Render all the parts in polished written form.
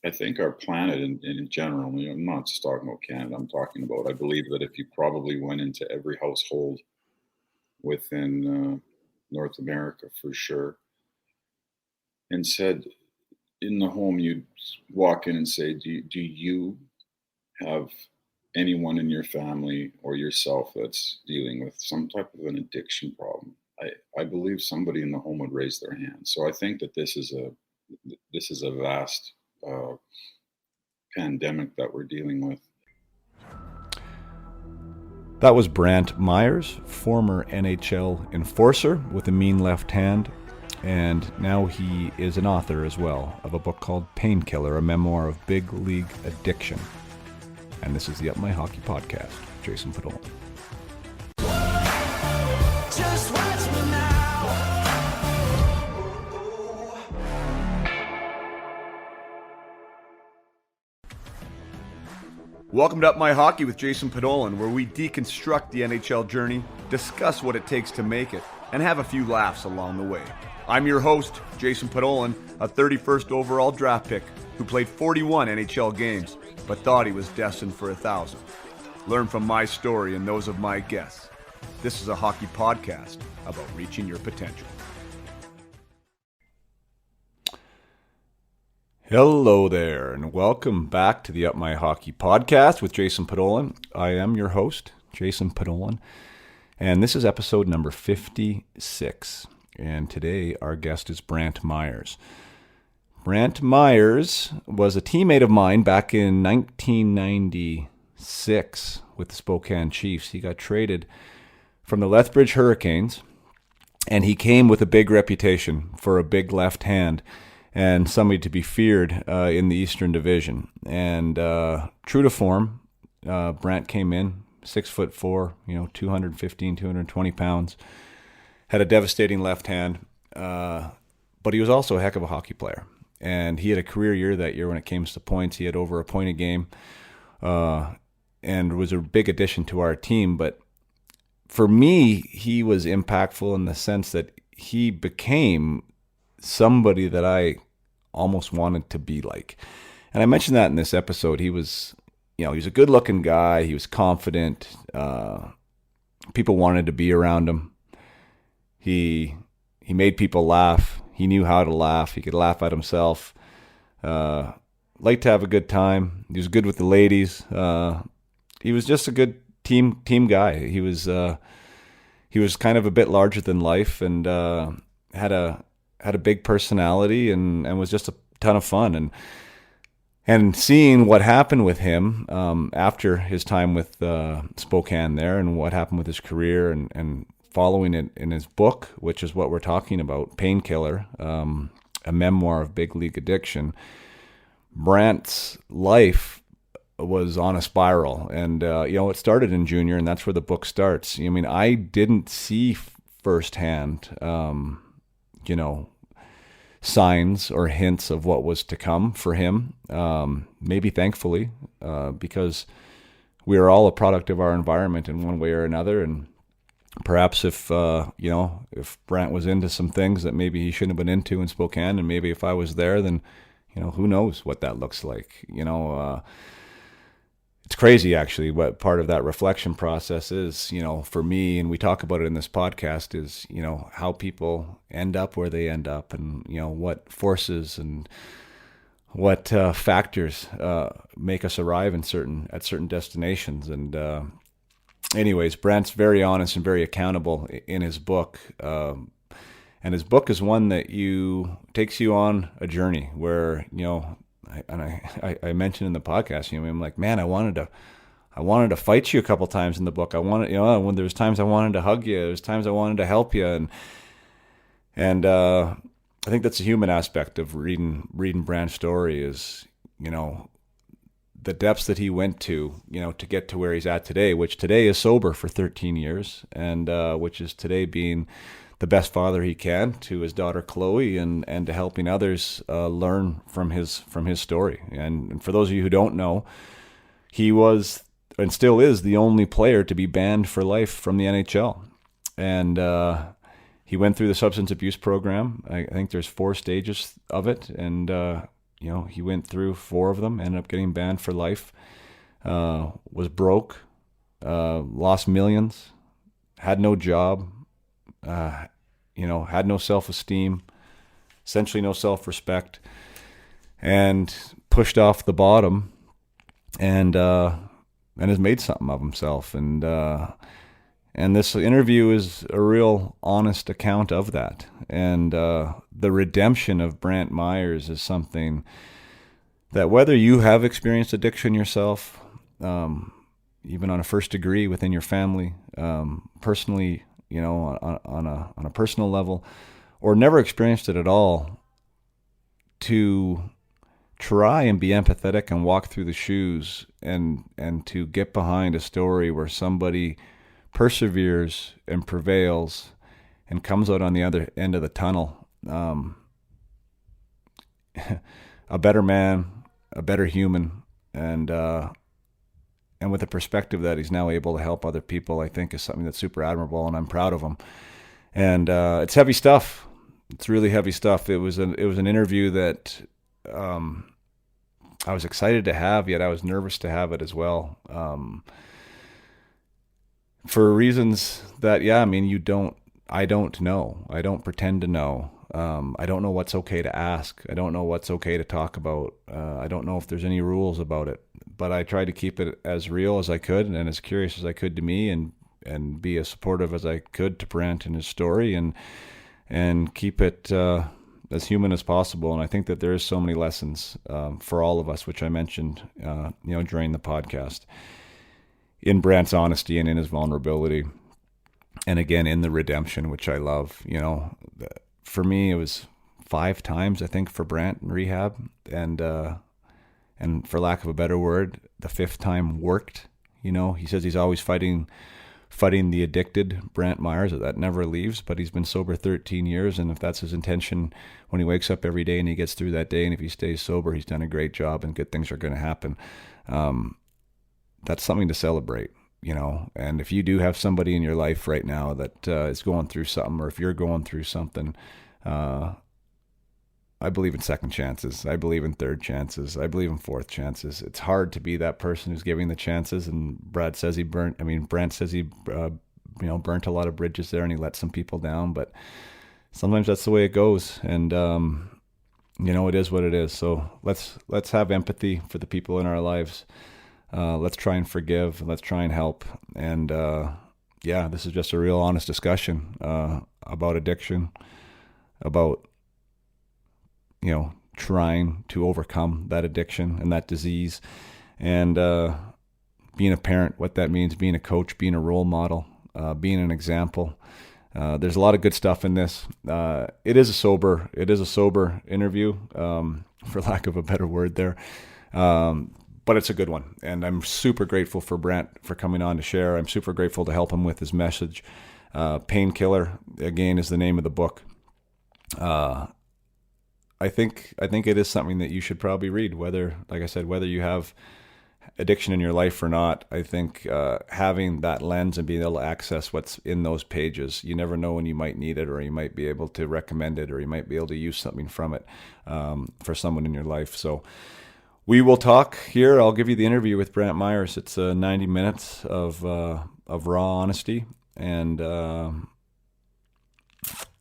I think our planet in general, I'm not just talking about Canada, I'm talking about, I believe that if you probably went into every household within North America for sure and said, in the home, you'd walk in and say, do you have anyone in your family or yourself that's dealing with some type of an addiction problem? I believe somebody in the home would raise their hand. So I think that this is a vast pandemic that we're dealing with. That was Brantt Myhres, former NHL enforcer with a mean left hand, and now he is an author as well of a book called Painkiller, a memoir of big league addiction. And this is the Up My Hockey podcast. Jason Podolak. Just watch me now. Welcome to Up My Hockey with Jason Podolak, where we deconstruct the NHL journey, discuss what it takes to make it, and have a few laughs along the way. I'm your host, Jason Podolak, a 31st overall draft pick who played 41 NHL games, but thought he was destined for 1,000. Learn from my story and those of my guests. This is a hockey podcast about reaching your potential. Hello there, and welcome back to the Up My Hockey podcast with Jason Podolak. I am your host, Jason Podolak, and this is episode number 56. And today our guest is Brantt Myhres. Brantt Myhres was a teammate of mine back in 1996 with the Spokane Chiefs. He got traded from the Lethbridge Hurricanes, and he came with a big reputation for a big left hand and somebody to be feared in the Eastern Division. And true to form, Brantt came in 6'4", 215, 220 pounds, had a devastating left hand, but he was also a heck of a hockey player. And he had a career year that year when it came to points. He had over a point a game and was a big addition to our team. But for me, he was impactful in the sense that he became somebody that I almost wanted to be like. And I mentioned that in this episode. He was a good-looking guy. He was confident. People wanted to be around him. He made people laugh. He knew how to laugh. He could laugh at himself. Liked to have a good time. He was good with the ladies. He was just a good team guy. He was kind of a bit larger than life and had a big personality and was just a ton of fun. And seeing what happened with him after his time with Spokane there and what happened with his career and following it in his book, which is what we're talking about, Painkiller, a memoir of big league addiction, Brandt's life was on a spiral. And, it started in junior, and that's where the book starts. I mean, I didn't see firsthand, signs or hints of what was to come for him. Maybe thankfully, because we are all a product of our environment in one way or another. And perhaps if Brantt was into some things that maybe he shouldn't have been into in Spokane, and maybe if I was there, then, who knows what that looks like. It's crazy, actually, what part of that reflection process is, for me, and we talk about it in this podcast, is, how people end up where they end up and, what forces and what factors make us arrive at certain destinations. And anyways, Brandt's very honest and very accountable in his book. And his book is one that takes you on a journey where, I mentioned in the podcast, I'm like, man, I wanted to fight you a couple times in the book. When there was times I wanted to hug you, there was times I wanted to help you. And I think that's a human aspect of reading Brandt's story is, the depths that he went to get to where he's at today, which today is sober for 13 years and which is today being the best father he can to his daughter Chloe and to helping others learn from his story. And for those of you who don't know, he was and still is the only player to be banned for life from the NHL. And he went through the substance abuse program. I think there's 4 stages of it, and he went through 4 of them, ended up getting banned for life, was broke, lost millions, had no job, had no self-esteem, essentially no self-respect, and pushed off the bottom, and has made something of himself. And this interview is a real honest account of that. And the redemption of Brantt Myhres is something that, whether you have experienced addiction yourself, even on a first degree within your family, personally, on a personal level, or never experienced it at all, to try and be empathetic and walk through the shoes and to get behind a story where somebody perseveres and prevails and comes out on the other end of the tunnel, a better man, a better human, and with a perspective that he's now able to help other people, I think is something that's super admirable, and I'm proud of him. And it's heavy stuff. It's really heavy stuff. It was an interview that I was excited to have, yet I was nervous to have it as well. For reasons that, I don't know. I don't pretend to know. I don't know what's okay to ask. I don't know what's okay to talk about. I don't know if there's any rules about it. But I tried to keep it as real as I could and as curious as I could to me, and be as supportive as I could to Brantt and his story, and keep it as human as possible. And I think that there is so many lessons for all of us, which I mentioned during the podcast, in Brandt's honesty and in his vulnerability, and again in the redemption, which I love. For me, it was 5 times, I think, for Brantt in rehab, and for lack of a better word, the 5th time worked. He says he's always fighting the addicted Brantt Myhres, that never leaves, but he's been sober 13 years, and if that's his intention when he wakes up every day and he gets through that day, and if he stays sober, he's done a great job, and good things are going to happen. That's something to celebrate, and if you do have somebody in your life right now that is going through something, or if you're going through something, I believe in second chances. I believe in third chances. I believe in fourth chances. It's hard to be that person who's giving the chances. And Brantt says he burnt a lot of bridges there, and he let some people down. But sometimes that's the way it goes. And it is what it is. So let's have empathy for the people in our lives. Let's try and forgive. Let's try and help. And this is just a real honest discussion about addiction, about trying to overcome that addiction and that disease, and being a parent, what that means, being a coach, being a role model, being an example. There's a lot of good stuff in this. It is a sober interview, for lack of a better word there. But it's a good one. And I'm super grateful for Brantt for coming on to share. I'm super grateful to help him with his message. Painkiller, again, is the name of the book. I think it is something that you should probably read, whether you have addiction in your life or not. I think having that lens and being able to access what's in those pages, you never know when you might need it, or you might be able to recommend it, or you might be able to use something from it for someone in your life. So we will talk here. I'll give you the interview with Brantt Myhres. It's 90 minutes of raw honesty, and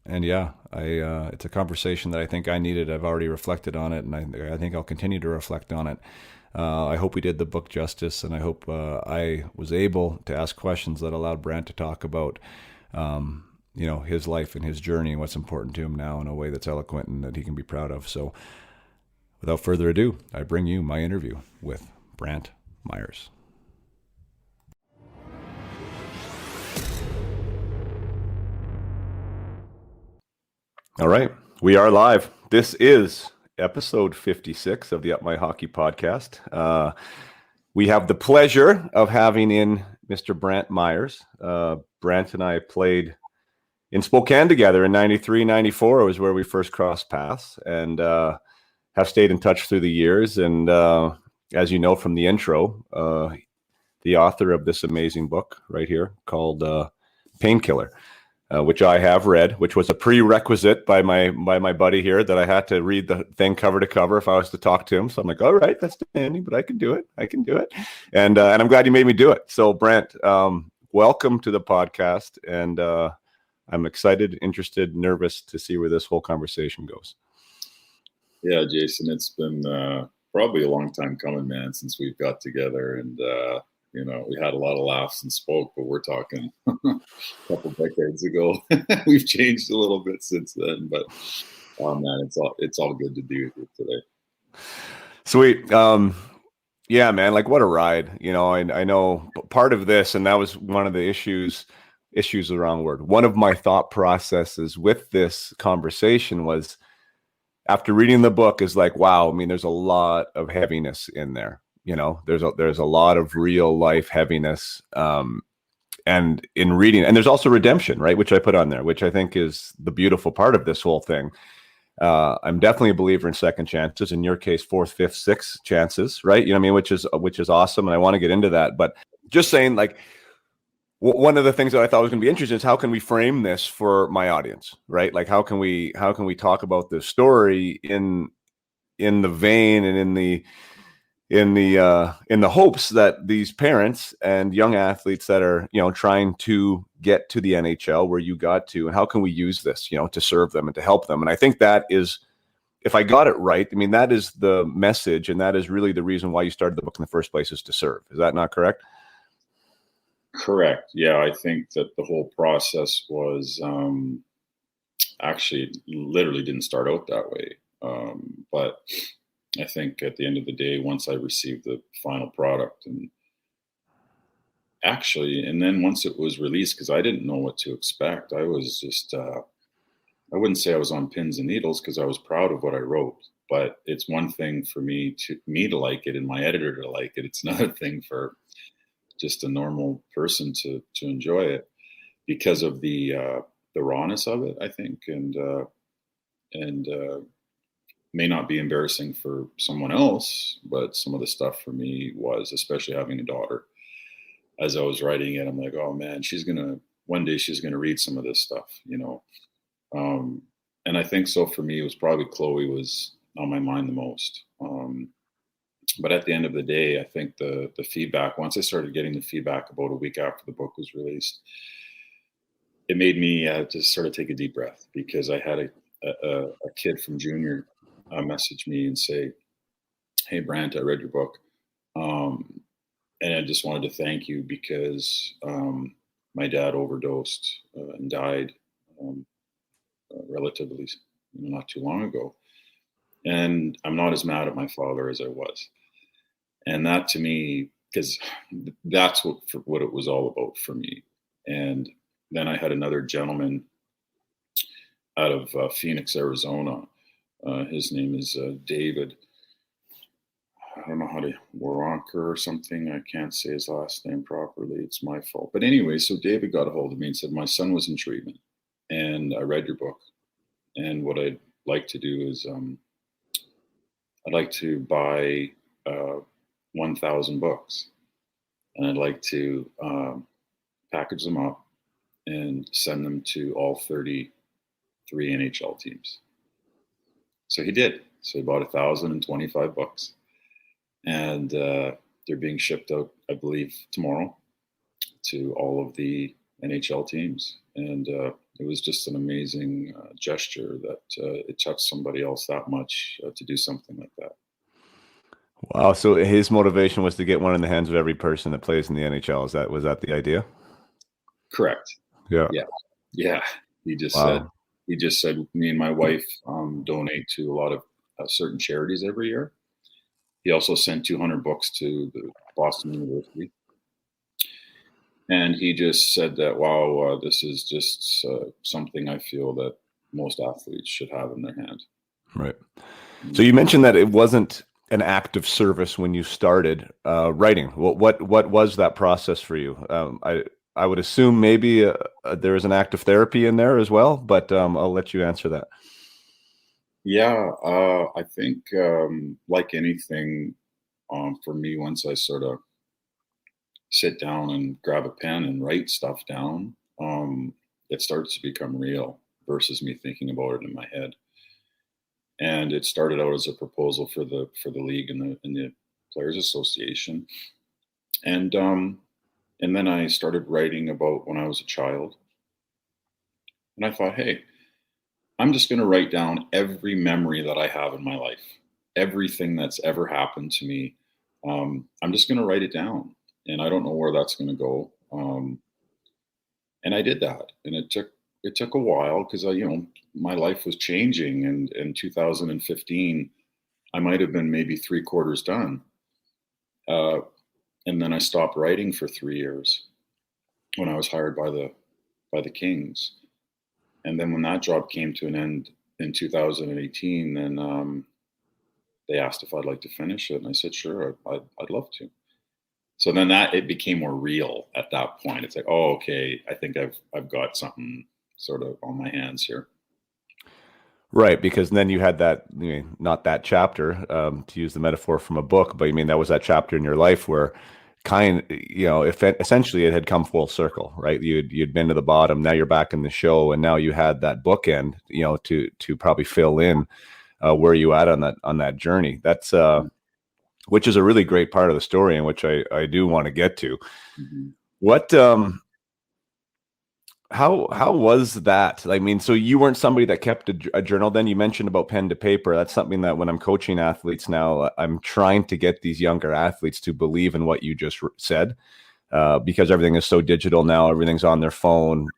it's a conversation that I think I needed. I've already reflected on it, and I think I'll continue to reflect on it. I hope we did the book justice, and I hope I was able to ask questions that allowed Brantt to talk about, his life and his journey and what's important to him now in a way that's eloquent and that he can be proud of. So without further ado, I bring you my interview with Brantt Myhres. All right, we are live. This is episode 56 of the Up My Hockey podcast. We have the pleasure of having in Mr. Brantt Myhres. Brantt and I played in Spokane together in 93, 94. It was where we first crossed paths, and have stayed in touch through the years. And as you know from the intro, the author of this amazing book right here called Painkiller. which I have read, which was a prerequisite by my buddy here, that I had to read the thing cover to cover if I was to talk to him. So I'm like, all right, that's demanding, but I can do it. And I'm glad you made me do it. So Brantt, welcome to the podcast, and I'm excited, interested, nervous to see where this whole conversation goes. Yeah, Jason, it's been probably a long time coming, man, since we've got together, and we had a lot of laughs and spoke, but we're talking a couple decades ago. We've changed a little bit since then, but man, it's all good to be with you today. Sweet. Yeah, man, like what a ride. I know part of this, and that was one of the issues is the wrong word. One of my thought processes with this conversation was, after reading the book, is like, wow, I mean, there's a lot of heaviness in there. There's a lot of real life heaviness. And in reading, and there's also redemption, right? Which I put on there, which I think is the beautiful part of this whole thing. I'm definitely a believer in second chances. In your case, fourth, fifth, sixth chances, right? You know what I mean? Which is awesome. And I want to get into that, but just saying, like, one of the things that I thought was going to be interesting is how can we frame this for my audience, right? Like, how can we talk about this story in the vein and in the hopes that these parents and young athletes that are, trying to get to the NHL where you got to, and how can we use this, to serve them and to help them? And I think that is, if I got it right, I mean, that is the message, and that is really the reason why you started the book in the first place, is to serve. Is that not correct? Correct. Yeah, I think that the whole process was actually literally didn't start out that way. But I think at the end of the day, once I received the final product, and then once it was released, because I didn't know what to expect, I was just, I wouldn't say I was on pins and needles, because I was proud of what I wrote. But it's one thing for me to like it and my editor to like it. It's another thing for just a normal person to enjoy it, because of the rawness of it, I think, and may not be embarrassing for someone else, but some of the stuff for me was, especially having a daughter. As I was writing it, I'm like, oh man, one day she's gonna read some of this stuff, and I think so for me, it was probably Chloe was on my mind the most. But at the end of the day, I think the feedback, once I started getting the feedback about a week after the book was released, it made me just sort of take a deep breath, because I had a kid from junior message me and say, hey, Brantt, I read your book. And I just wanted to thank you, because my dad overdosed and died relatively not too long ago. And I'm not as mad at my father as I was. And that, to me, because that's what it was all about for me. And then I had another gentleman out of Phoenix, Arizona. His name is David. I don't know how to, Waronker or something. I can't say his last name properly. It's my fault. But anyway, so David got a hold of me and said, my son was in treatment, and I read your book. And what I'd like to do is I'd like to buy 1,000 books, and I'd like to package them up and send them to all 33 NHL teams. So he did. So he bought 1,025 books, and they're being shipped out, I believe, tomorrow to all of the NHL teams. And it was just an amazing gesture that it touched somebody else that much to do something like that. Wow. So his motivation was to get one in the hands of every person that plays in the NHL. Was that the idea? Correct. Yeah. Yeah. He just said, me and my wife donate to a lot of certain charities every year. He also sent 200 books to the Boston University. And he just said that, wow, this is just something I feel that most athletes should have in their hand. Right. So you mentioned that it wasn't an act of service when you started writing. What was that process for you? I would assume maybe there is an act of therapy in there as well, but I'll let you answer that. Yeah, I think like anything, for me, once I sort of sit down and grab a pen and write stuff down, it starts to become real versus me thinking about it in my head. And it started out as a proposal for the league and the Players Association, and then I started writing about when I was a child, and I thought, hey, I'm just going to write down every memory that I have in my life, everything that's ever happened to me. I'm just going to write it down, and I don't know where that's going to go. And I did that, and it took a while because my life was changing, and in 2015, I might have been maybe 3/4 done, and then I stopped writing for 3 years when I was hired by the Kings, and then when that job came to an end in 2018, then they asked if I'd like to finish it, and I said sure, I'd love to. So then it became more real at that point. It's like, oh, okay, I think I've got something sort of on my hands here. Right, because then you had that, not that chapter, to use the metaphor from a book, but that was that chapter in your life where if essentially it had come full circle, right? You'd been to the bottom, now you're back in the show, and now you had that bookend, to probably fill in where you at on that journey. That's which is a really great part of the story, and which I do want to get to. Mm-hmm. What how was that? So you weren't somebody that kept a journal then? You mentioned about pen to paper. That's something that when I'm coaching athletes now, I'm trying to get these younger athletes to believe in what you just said, because everything is so digital now. Everything's on their phone,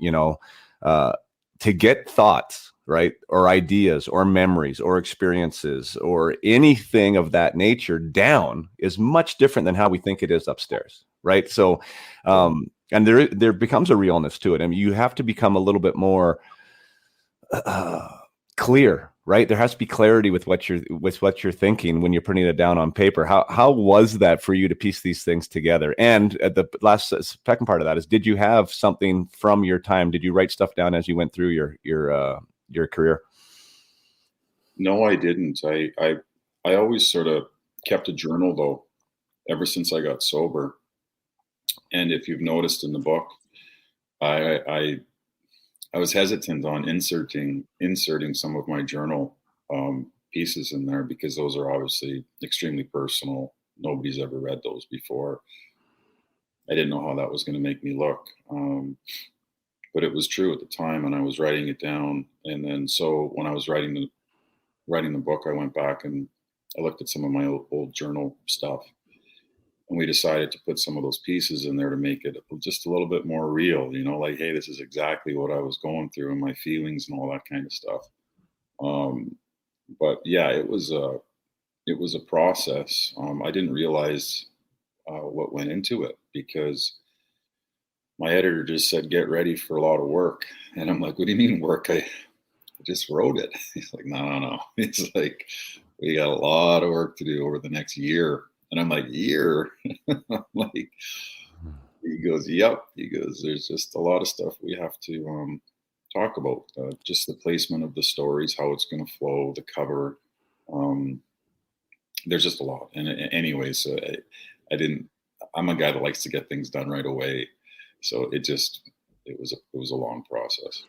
to get thoughts, right, or ideas or memories or experiences or anything of that nature down is much different than how we think it is upstairs, right? So and there becomes a realness to it. You have to become a little bit more clear, right? There has to be clarity with what you're thinking when you're putting it down on paper. How was that for you to piece these things together? And at the second part of that is, did you have something from your time? Did you write stuff down as you went through your career? No, I didn't. I always sort of kept a journal though, ever since I got sober. And if you've noticed in the book, I was hesitant on inserting some of my journal pieces in there because those are obviously extremely personal. Nobody's ever read those before. I didn't know how that was going to make me look, but it was true at the time, and I was writing it down. And then so when I was writing the book, I went back and I looked at some of my old journal stuff. And we decided to put some of those pieces in there to make it just a little bit more real, like, hey, this is exactly what I was going through and my feelings and all that kind of stuff. But yeah, it was a process. I didn't realize what went into it because my editor just said, get ready for a lot of work. And I'm like, what do you mean work? I just wrote it. He's like, no. He's like, we got a lot of work to do over the next year. And I'm like, year? I'm like, he goes, yep. He goes, there's just a lot of stuff we have to talk about. Just the placement of the stories, how it's going to flow, the cover. There's just a lot. And anyway, so I'm a guy that likes to get things done right away. So it was a long process.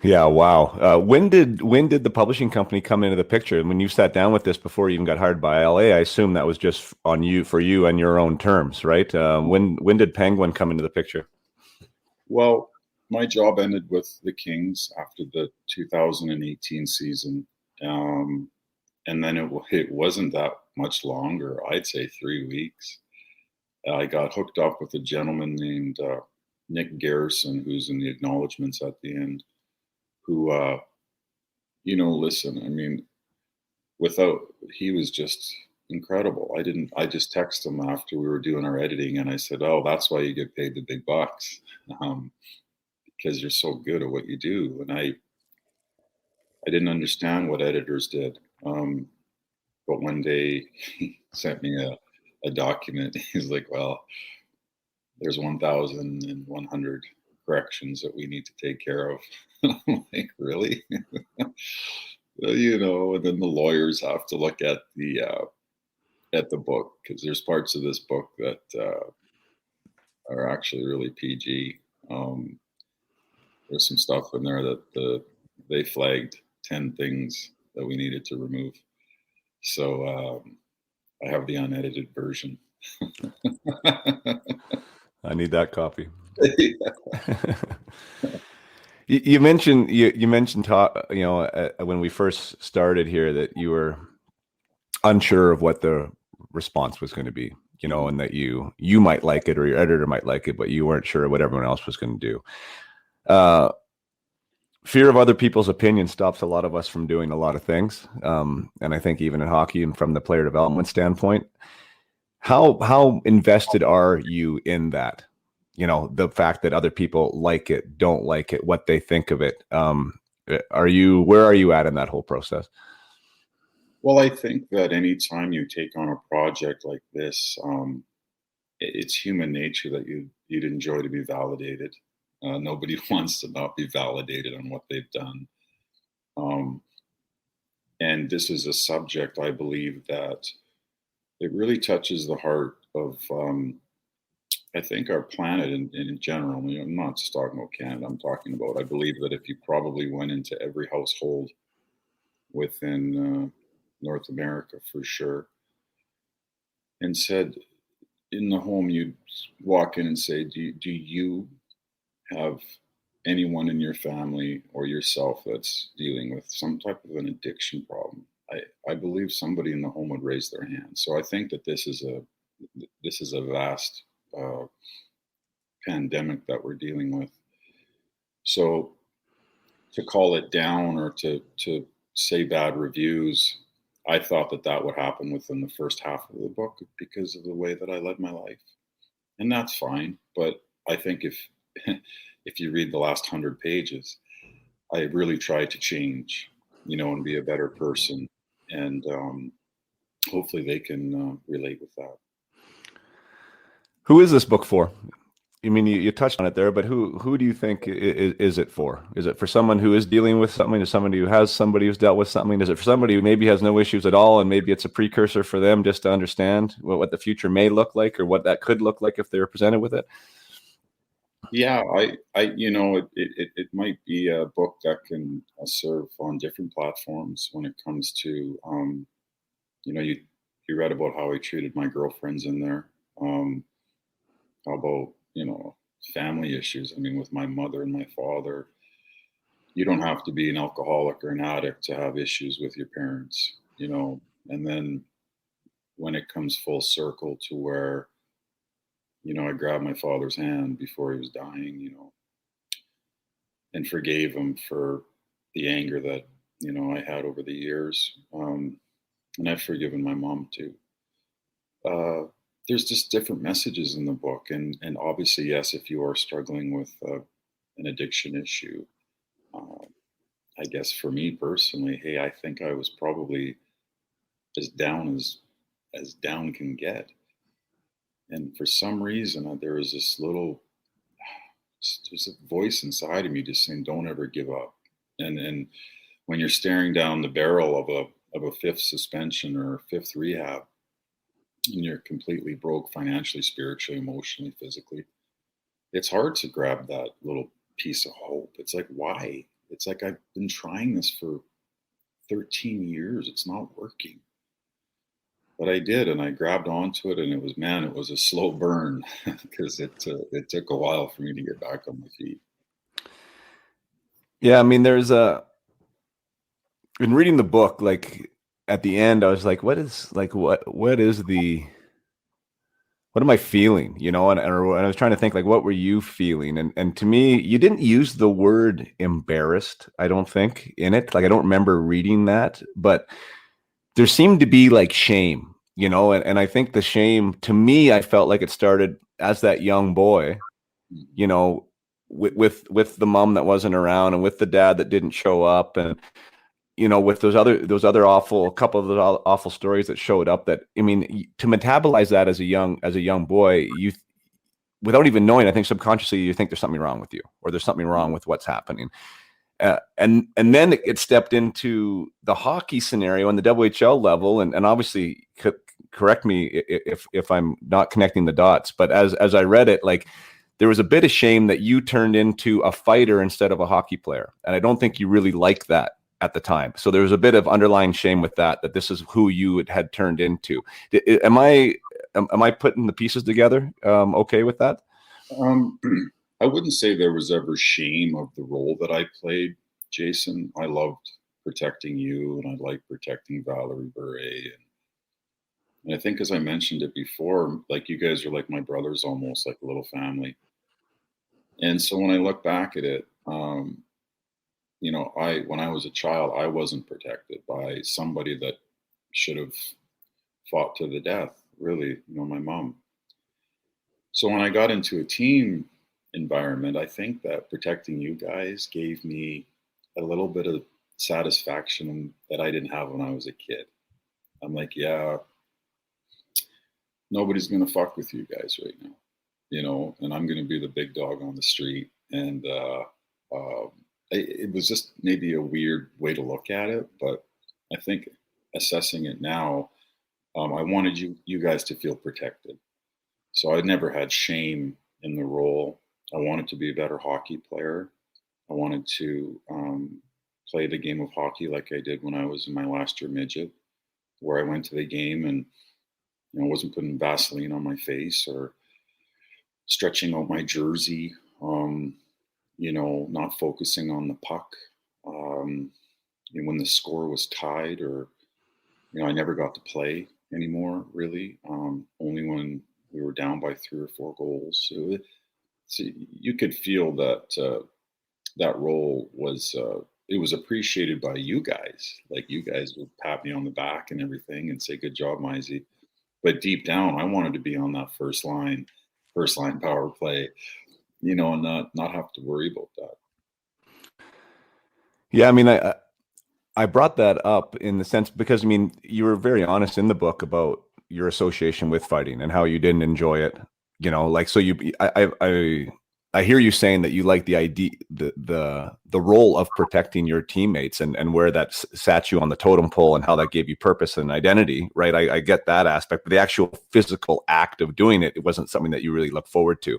Yeah. Wow. When did the publishing company come into the picture? When you sat down with this before you even got hired by LA, I assume that was just for you and your own terms, right? When did Penguin come into the picture? Well, my job ended with the Kings after the 2018 season. And then it wasn't that much longer. I'd say 3 weeks. I got hooked up with a gentleman named Nick Garrison, who's in the acknowledgments at the end, who, listen, I mean, he was just incredible. I just texted him after we were doing our editing and I said, oh, that's why you get paid the big bucks, because you're so good at what you do. And I didn't understand what editors did. But one day he sent me a document. He's like, well, there's 1,100 corrections that we need to take care of. I'm like, really? And then the lawyers have to look at the book because there's parts of this book that are actually really PG. there's some stuff in there that they flagged 10 things that we needed to remove. So I have the unedited version. I need that copy. You mentioned when we first started here that you were unsure of what the response was going to be, and that you might like it or your editor might like it, but you weren't sure what everyone else was going to do. Fear of other people's opinion stops a lot of us from doing a lot of things. And I think even in hockey and from the player development standpoint, how invested are you in that? The fact that other people like it, don't like it, what they think of it. Where are you at in that whole process? Well, I think that anytime you take on a project like this, it's human nature that you'd enjoy to be validated. Nobody wants to not be validated on what they've done. And this is a subject, I believe, that it really touches the heart of, I think, our planet in general. I mean, I'm not just talking about Canada. I'm talking about, I believe that if you probably went into every household within North America for sure, and said in the home, you'd walk in and say, do you have anyone in your family or yourself that's dealing with some type of an addiction problem? I believe somebody in the home would raise their hand. So I think that this is a vast pandemic that we're dealing with. So to call it down or to say bad reviews, I thought that would happen within the first half of the book because of the way that I led my life. And that's fine. But I think if you read the last 100 pages, I really tried to change, and be a better person. And hopefully they can relate with that. Who is this book for? I mean, you touched on it there, but who do you think is it for? Is it for someone who is dealing with something? Is somebody who has somebody who's dealt with something? Is it for somebody who maybe has no issues at all, and maybe it's a precursor for them just to understand what the future may look like or what that could look like if they were presented with it? Yeah, it might be a book that can serve on different platforms when it comes to, you read about how I treated my girlfriends in there. How about, family issues? I mean, with my mother and my father, you don't have to be an alcoholic or an addict to have issues with your parents, and then when it comes full circle to where, I grabbed my father's hand before he was dying, and forgave him for the anger that, I had over the years. And I've forgiven my mom too. There's just different messages in the book. And obviously, yes, if you are struggling with an addiction issue, I guess for me personally, hey, I think I was probably as down as down can get. And for some reason, there was there's a voice inside of me just saying, don't ever give up. And when you're staring down the barrel of a fifth suspension or a fifth rehab, and you're completely broke financially, spiritually, emotionally, physically, it's hard to grab that little piece of hope. It's like, why? It's like, I've been trying this for 13 years. It's not working. But I did, and I grabbed onto it, and it was a slow burn because it took a while for me to get back on my feet. Yeah, I mean, in reading the book, like at the end, I was like, what am I feeling? And I was trying to think, like, what were you feeling? And to me, you didn't use the word embarrassed, I don't think, in it. Like, I don't remember reading that, but there seemed to be like shame, and I think the shame, to me, I felt like it started as that young boy, with the mom that wasn't around and with the dad that didn't show up, and with those other couple of those awful stories that showed up. That, I mean, to metabolize that as a young boy, you, without even knowing, I think subconsciously you think there's something wrong with you, or there's something wrong with what's happening. And then it stepped into the hockey scenario and the WHL level, and obviously correct me if I'm not connecting the dots, but as I read it, like there was a bit of shame that you turned into a fighter instead of a hockey player. And I don't think you really liked that at the time. So there was a bit of underlying shame with that this is who you had turned into. Am I putting the pieces together okay with that? I wouldn't say there was ever shame of the role that I played, Jason. I loved protecting you, and I liked protecting Valerie Bure. And I think, as I mentioned it before, like, you guys are like my brothers, almost like a little family. And so when I look back at it, when I was a child, I wasn't protected by somebody that should have fought to the death, really, my mom. So when I got into a team environment, I think that protecting you guys gave me a little bit of satisfaction that I didn't have when I was a kid. I'm like, yeah, nobody's going to fuck with you guys right now, and I'm going to be the big dog on the street. And it was just maybe a weird way to look at it, but I think assessing it now, I wanted you guys to feel protected. So I never had shame in the role. I wanted to be a better hockey player. I wanted to play the game of hockey like I did when I was in my last year midget, where I went to the game and wasn't putting Vaseline on my face or stretching out my jersey, not focusing on the puck. When the score was tied, or, I never got to play anymore, really. Only when we were down by 3 or 4 goals. So you could feel that that role was, it was appreciated by you guys. Like, you guys would pat me on the back and everything and say, "Good job, Mizey." But deep down, I wanted to be on that first line power play, and not have to worry about that. Yeah, I mean, I brought that up in the sense because, I mean, you were very honest in the book about your association with fighting and how you didn't enjoy it. So I hear you saying that you like the idea, the role of protecting your teammates and where that sat you on the totem pole and how that gave you purpose and identity, right? I get that aspect, but the actual physical act of doing it wasn't something that you really look forward to.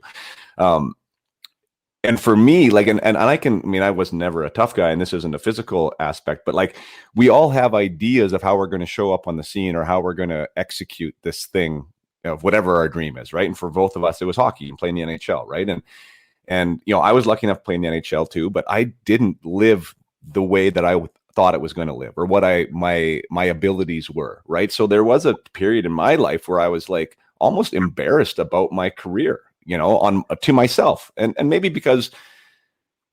And for me, like, and I was never a tough guy, and this isn't a physical aspect, but like, we all have ideas of how we're going to show up on the scene or how we're going to execute this thing of whatever our dream is, right? And for both of us, it was hockey and playing the NHL, right? And I was lucky enough to play in the NHL too, but I didn't live the way that I thought it was going to live, or what my abilities were, right? So there was a period in my life where I was like almost embarrassed about my career, to myself, and maybe because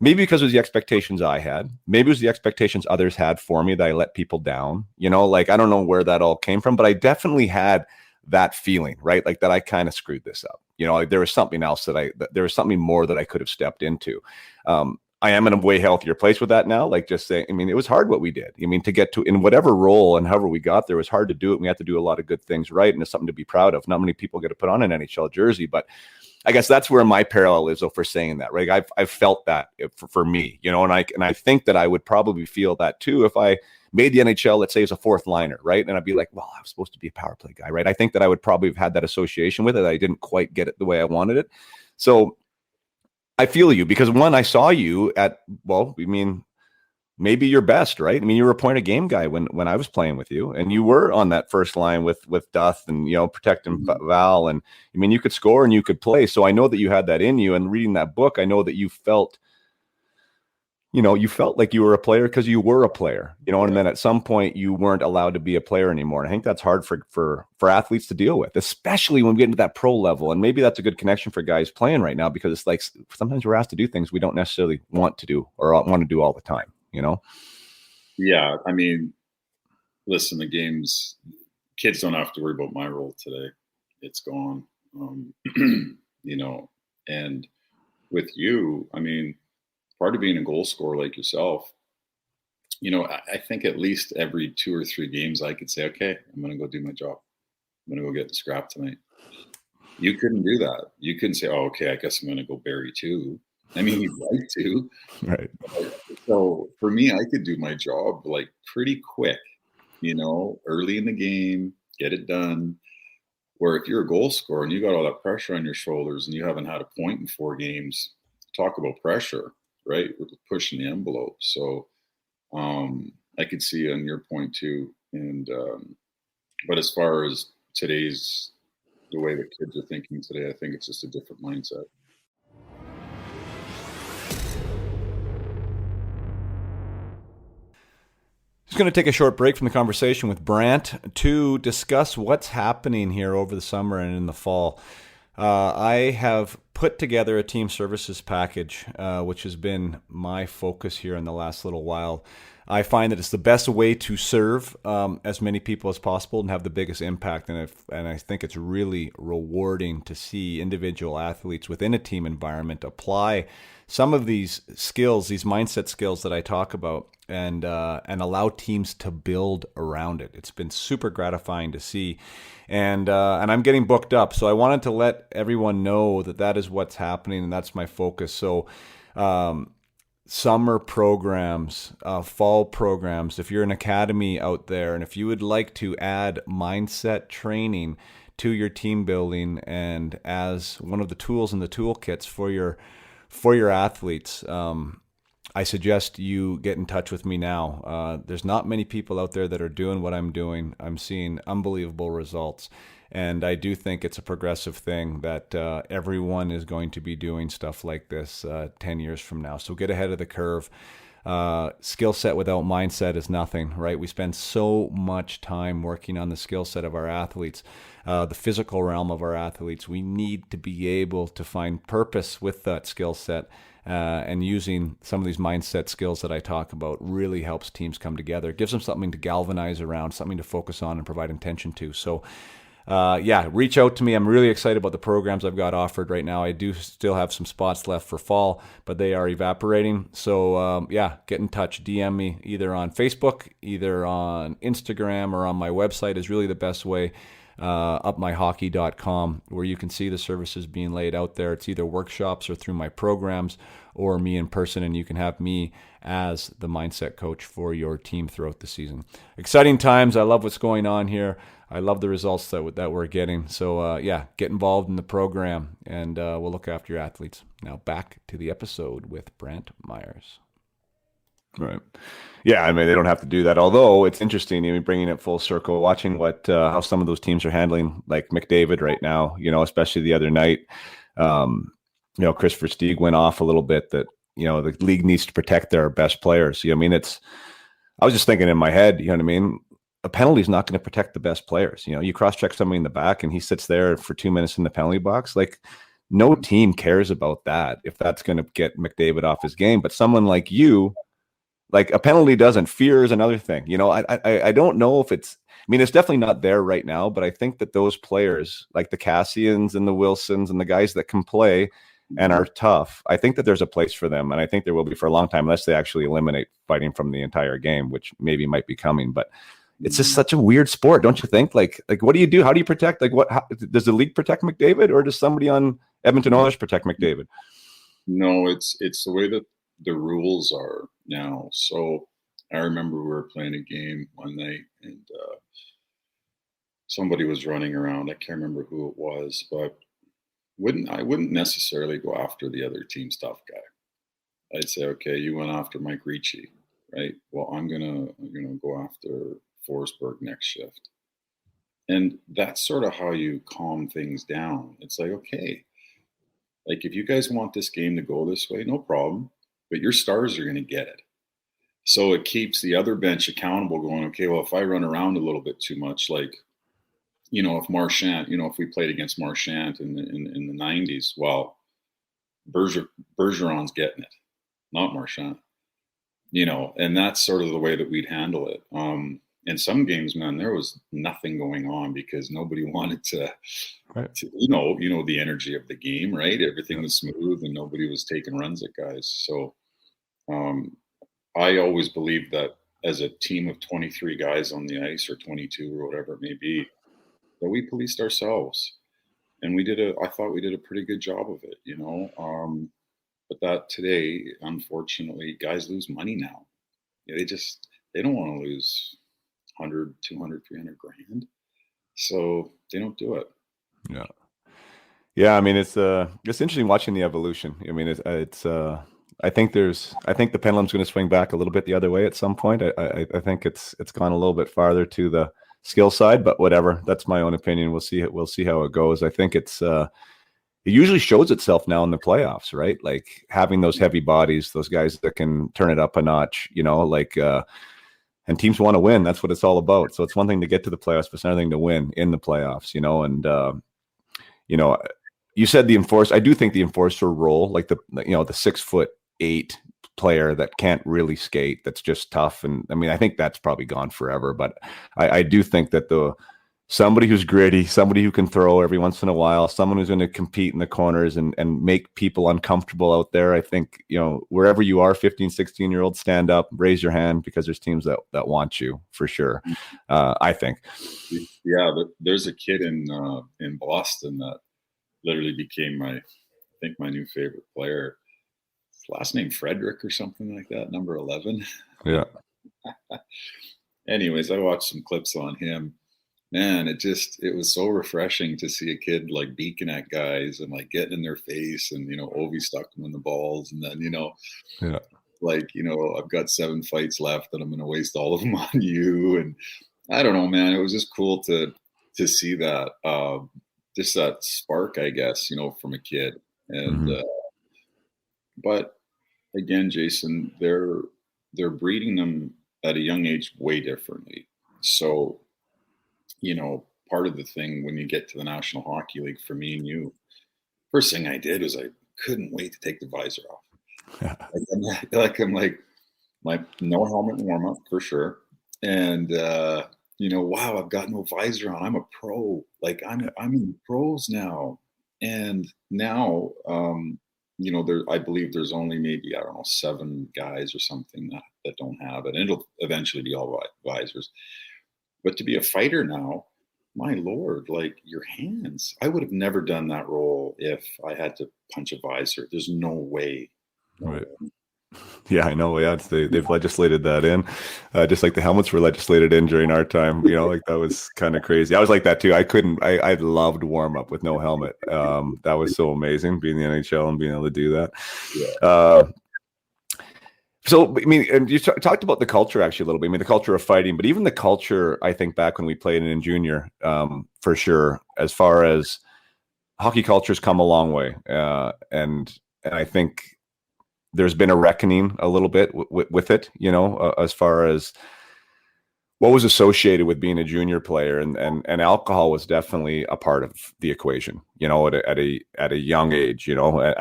it was the expectations I had, maybe it was the expectations others had for me that I let people down, like, I don't know where that all came from, but I definitely had that feeling, right? Like, that I kind of screwed this up. Like, there was something else there was something more that I could have stepped into. I am in a way healthier place with that now. Like, just saying, I mean, it was hard what we did. I mean, to get to in whatever role and however we got there, it was hard to do it. We had to do a lot of good things right, and it's something to be proud of. Not many people get to put on an NHL jersey, but I guess that's where my parallel is, though, for saying that, right? I've felt that for me, and I think that I would probably feel that too if I made the NHL, let's say, as a fourth liner, right? And I'd be like, well, I was supposed to be a power play guy, right? I think that I would probably have had that association with it. I didn't quite get it the way I wanted it. So I feel you, because one, I saw you at, well, I mean, maybe your best, right? I mean, you were a point of game guy when I was playing with you, and you were on that first line with Duth and, protecting Val. And I mean, you could score and you could play. So I know that you had that in you, and reading that book, I know that you felt like you were a player because you were a player, and then at some point you weren't allowed to be a player anymore. And I think that's hard for athletes to deal with, especially when we get into that pro level. And maybe that's a good connection for guys playing right now, because it's like sometimes we're asked to do things we don't necessarily want to do or want to do all the time, Yeah. I mean, listen, the games, kids don't have to worry about my role today. It's gone. And with you, I mean, part of being a goal scorer like yourself, I think at least every 2 or 3 games I could say, okay, I'm going to go do my job. I'm going to go get the scrap tonight. You couldn't do that. You couldn't say, oh, okay, I guess I'm going to go bury 2. I mean, you'd like to. Right. So for me, I could do my job like pretty quick, early in the game, get it done. Where if you're a goal scorer and you got all that pressure on your shoulders and you haven't had a point in 4 games, talk about pressure, right? We're pushing the envelope. So I could see on your point too. And but as far as today's the way the kids are thinking today, I think it's just a different mindset. Just going to take a short break from the conversation with Brantt to discuss what's happening here over the summer and in the fall. I have put together a team services package, which has been my focus here in the last little while. I find that it's the best way to serve as many people as possible and have the biggest impact. And I think it's really rewarding to see individual athletes within a team environment apply some of these skills, these mindset skills that I talk about, and allow teams to build around it. It's been super gratifying to see. And I'm getting booked up. So I wanted to let everyone know that that is what's happening and that's my focus. So summer programs, fall programs, if you're an academy out there and if you would like to add mindset training to your team building and as one of the tools in the toolkits for your athletes, I suggest you get in touch with me now. There's not many people out there that are doing what I'm doing. I'm seeing unbelievable results. And I do think it's a progressive thing that everyone is going to be doing stuff like this 10 years from now. So get ahead of the curve. Skill set without mindset is nothing, right? We spend so much time working on the skill set of our athletes, the physical realm of our athletes. We need to be able to find purpose with that skill set. And using some of these mindset skills that I talk about really helps teams come together. It gives them something to galvanize around, something to focus on and provide intention to. So, reach out to me. I'm really excited about the programs I've got offered right now. I do still have some spots left for fall, but they are evaporating. So, get in touch. DM me either on Facebook, either on Instagram, or on my website is really the best way. upmyhockey.com, where you can see the services being laid out there. It's either workshops or through my programs or me in person, and you can have me as the mindset coach for your team throughout the season. Exciting times. I love what's going on here. I love the results that we're getting. So, get involved in the program, and we'll look after your athletes. Now back to the episode with Brantt Myhres. Right. Yeah, I mean, they don't have to do that. Although it's interesting, bringing it full circle, watching how some of those teams are handling, like McDavid right now, especially the other night. Chris Versteeg went off a little bit that, the league needs to protect their best players. I was just thinking in my head, a penalty is not going to protect the best players. You cross-check somebody in the back and he sits there for 2 minutes in the penalty box. Like, no team cares about that if that's going to get McDavid off his game. But someone like you, like, a penalty doesn't. Fear is another thing. I don't know if it's definitely not there right now, but I think that those players, like the Cassians and the Wilsons and the guys that can play and are tough, I think that there's a place for them. And I think there will be for a long time, unless they actually eliminate fighting from the entire game, which maybe might be coming. But it's just such a weird sport, don't you think? Like what do you do? How do you protect? Does the league protect McDavid, or does somebody on Edmonton Oilers protect McDavid? No, it's the way that the rules are now. So I remember we were playing a game one night and somebody was running around. I can't remember who it was, but I wouldn't necessarily go after the other team's tough guy. I'd say, okay, you went after Mike Ricci, right? Well, I'm gonna go after Forsberg next shift. And that's sort of how you calm things down. It's like, okay, like if you guys want this game to go this way, no problem. But your stars are going to get it. So it keeps the other bench accountable, going, okay, well, if I run around a little bit too much, like, if Marchand, if we played against Marchand in the 90s, well, Bergeron's getting it, not Marchand, and that's sort of the way that we'd handle it. In some games, man, there was nothing going on because nobody wanted to, right. The energy of the game, right? Everything was smooth and nobody was taking runs at guys. So I always believed that as a team of 23 guys on the ice, or 22 or whatever it may be, that we policed ourselves. And I thought we did a pretty good job of it, but that today, unfortunately, guys lose money now. They don't want to lose 100, 200, 300 grand. So they don't do it. Yeah. Yeah, I mean it's interesting watching the evolution. I mean it's I think the pendulum's going to swing back a little bit the other way at some point. I think it's gone a little bit farther to the skill side, but whatever. That's my own opinion. We'll see how it goes. I think it usually shows itself now in the playoffs, right? Like having those heavy bodies, those guys that can turn it up a notch, and teams want to win. That's what it's all about. So it's one thing to get to the playoffs, but it's another thing to win in the playoffs, and you know, you said the enforcer. I do think the enforcer role, like the 6'8" player that can't really skate, that's just tough. And I mean, I think that's probably gone forever. But I do think that somebody who's gritty, somebody who can throw every once in a while, someone who's going to compete in the corners and make people uncomfortable out there. I think, wherever you are, 15, 16-year-olds, stand up, raise your hand, because there's teams that want you for sure. I think. Yeah, there's a kid in Boston that literally became I think my new favorite player. His last name Frederick or something like that, number 11. Yeah. Anyways, I watched some clips on him. Man, it was so refreshing to see a kid like beaking at guys and like getting in their face, and Ovi stuck them in the balls, and then Yeah. I've got 7 fights left and I'm going to waste all of them on you. And I don't know, man, it was just cool to see that, just that spark, I guess, from a kid. And but again, Jason, they're breeding them at a young age way differently. So part of the thing when you get to the National Hockey League, for me and you, first thing I did was I couldn't wait to take the visor off. Yeah. I'm like my no helmet warm up for sure. And, wow, I've got no visor on. I'm a pro. Like I'm in the pros now. And now, I believe there's only maybe, I don't know, 7 guys or something that don't have it. And it'll eventually be all visors. But to be a fighter now, my Lord, like your hands. I would have never done that role if I had to punch a visor. There's no way. Right. Yeah, I know. Yeah, they've legislated that in, just like the helmets were legislated in during our time. Like that was kind of crazy. I was like that too. I loved warm up with no helmet. That was so amazing, being in the NHL and being able to do that. Yeah. So, I mean, and you talked about the culture actually a little bit. I mean, the culture of fighting, but even the culture, I think back when we played in junior, for sure, as far as hockey culture's come a long way. And I think there's been a reckoning a little bit with it, as far as what was associated with being a junior player, and alcohol was definitely a part of the equation, at a young age, and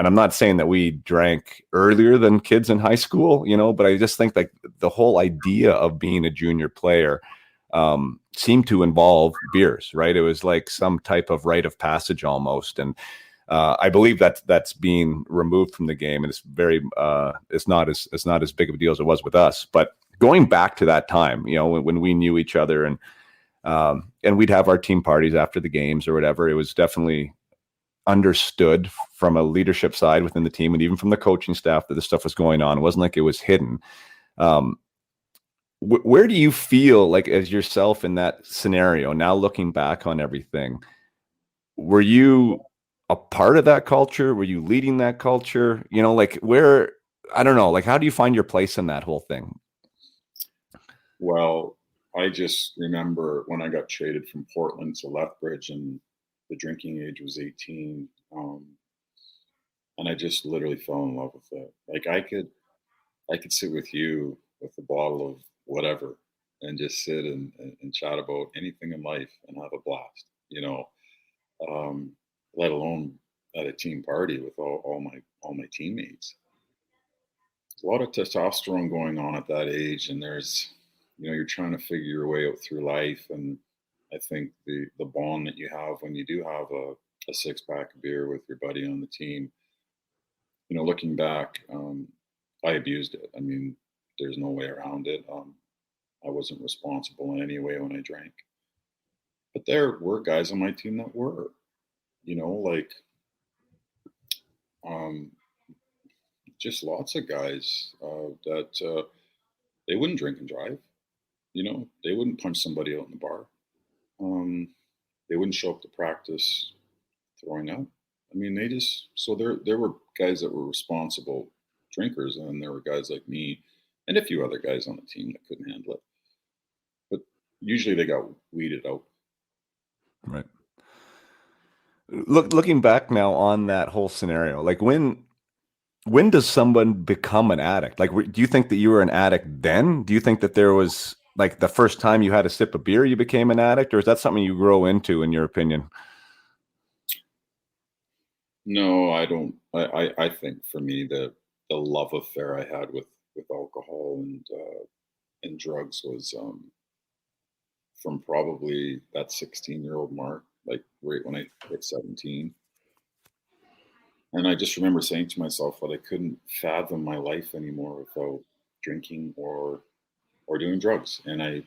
I'm not saying that we drank earlier than kids in high school, but I just think like the whole idea of being a junior player seemed to involve beers, right? It was like some type of rite of passage almost. And I believe that's being removed from the game, and it's not as big of a deal as it was with us. But going back to that time, when we knew each other, and we'd have our team parties after the games or whatever, it was definitely understood from a leadership side within the team, and even from the coaching staff, that this stuff was going on. It wasn't like it was hidden. Where do you feel like, as yourself in that scenario, now looking back on everything, were you a part of that culture? Were you leading that culture? Where, I don't know, like, how do you find your place in that whole thing? Well, I just remember when I got traded from Portland to Lethbridge, and the drinking age was 18. And I just literally fell in love with it. Like I could sit with you with a bottle of whatever and just sit and chat about anything in life and have a blast, let alone at a team party with all my teammates. There's a lot of testosterone going on at that age, and there's, you're trying to figure your way out through life. And I think the bond that you have when you do have a 6-pack of beer with your buddy on the team, looking back, I abused it. I mean, there's no way around it. I wasn't responsible in any way when I drank. But there were guys on my team that were, just lots of guys that they wouldn't drink and drive. They wouldn't punch somebody out in the bar. They wouldn't show up to practice throwing up. I mean, they just so there were guys that were responsible drinkers, and then there were guys like me and a few other guys on the team that couldn't handle it. But usually they got weeded out. Right. Looking back now on that whole scenario, like when does someone become an addict? Like, do you think that you were an addict then? Do you think that there was like the first time you had a sip of beer, you became an addict, or is that something you grow into, in your opinion? No, I don't. I think for me the love affair I had with alcohol and drugs was from probably that 16-year-old mark, like right when I hit 17. And I just remember saying to myself that I couldn't fathom my life anymore without drinking or doing drugs. And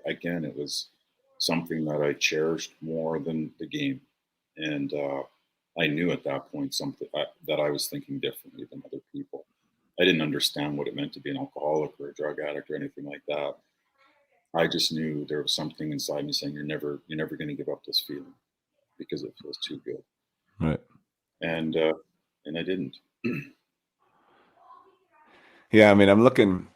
again, it was something that I cherished more than the game. And I knew at that point that I was thinking differently than other people. I didn't understand what it meant to be an alcoholic or a drug addict or anything like that. I just knew there was something inside me saying you're never going to give up this feeling because it feels too good. Right. And I didn't. Yeah, I mean, I'm looking.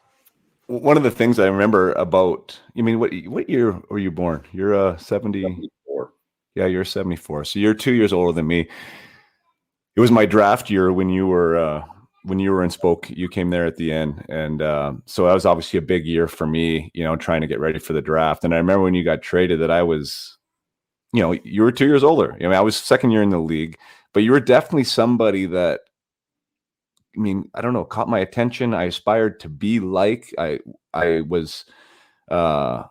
One of the things I remember about, I mean, what year were you born? You're 70. 74. Yeah, you're 74. So you're 2 years older than me. It was my draft year when you were in Spoke. You came there at the end, and so that was obviously a big year for me, trying to get ready for the draft. And I remember when you got traded that I was, you were 2 years older. I mean, I was second year in the league, but you were definitely somebody that, I mean, I don't know, caught my attention. I aspired to be like. I was. I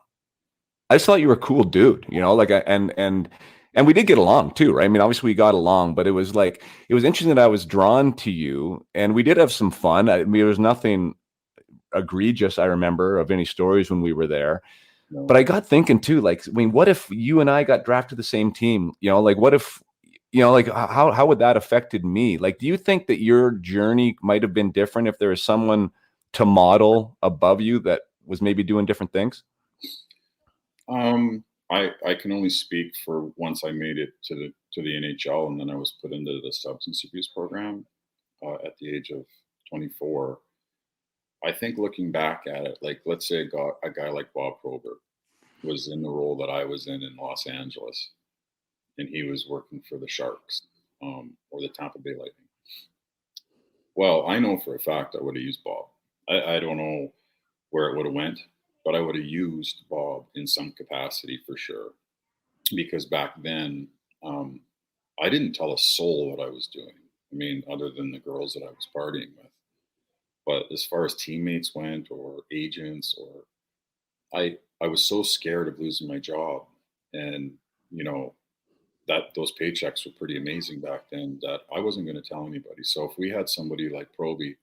just thought you were a cool dude, like and we did get along too, right? I mean, obviously we got along, but it was interesting that I was drawn to you, and we did have some fun. I mean, there was nothing egregious I remember of any stories when we were there. No. But I got thinking too, like, I mean, what if you and I got drafted to the same team? Like, what if, like, how would that affected me? Like, do you think that your journey might have been different if there was someone to model above you that was maybe doing different things? I can only speak for once I made it to the NHL, and then I was put into the substance abuse program at the age of 24. I think looking back at it, like let's say a guy like Bob Probert was in the role that I was in Los Angeles, and he was working for the Sharks or the Tampa Bay Lightning. Well, I know for a fact I would have used Bob. I don't know where it would have went, but I would have used Bob in some capacity for sure. Because back then, I didn't tell a soul what I was doing. I mean, other than the girls that I was partying with. But as far as teammates went or agents, or I was so scared of losing my job, and that those paychecks were pretty amazing back then, that I wasn't going to tell anybody. So if we had somebody like Proby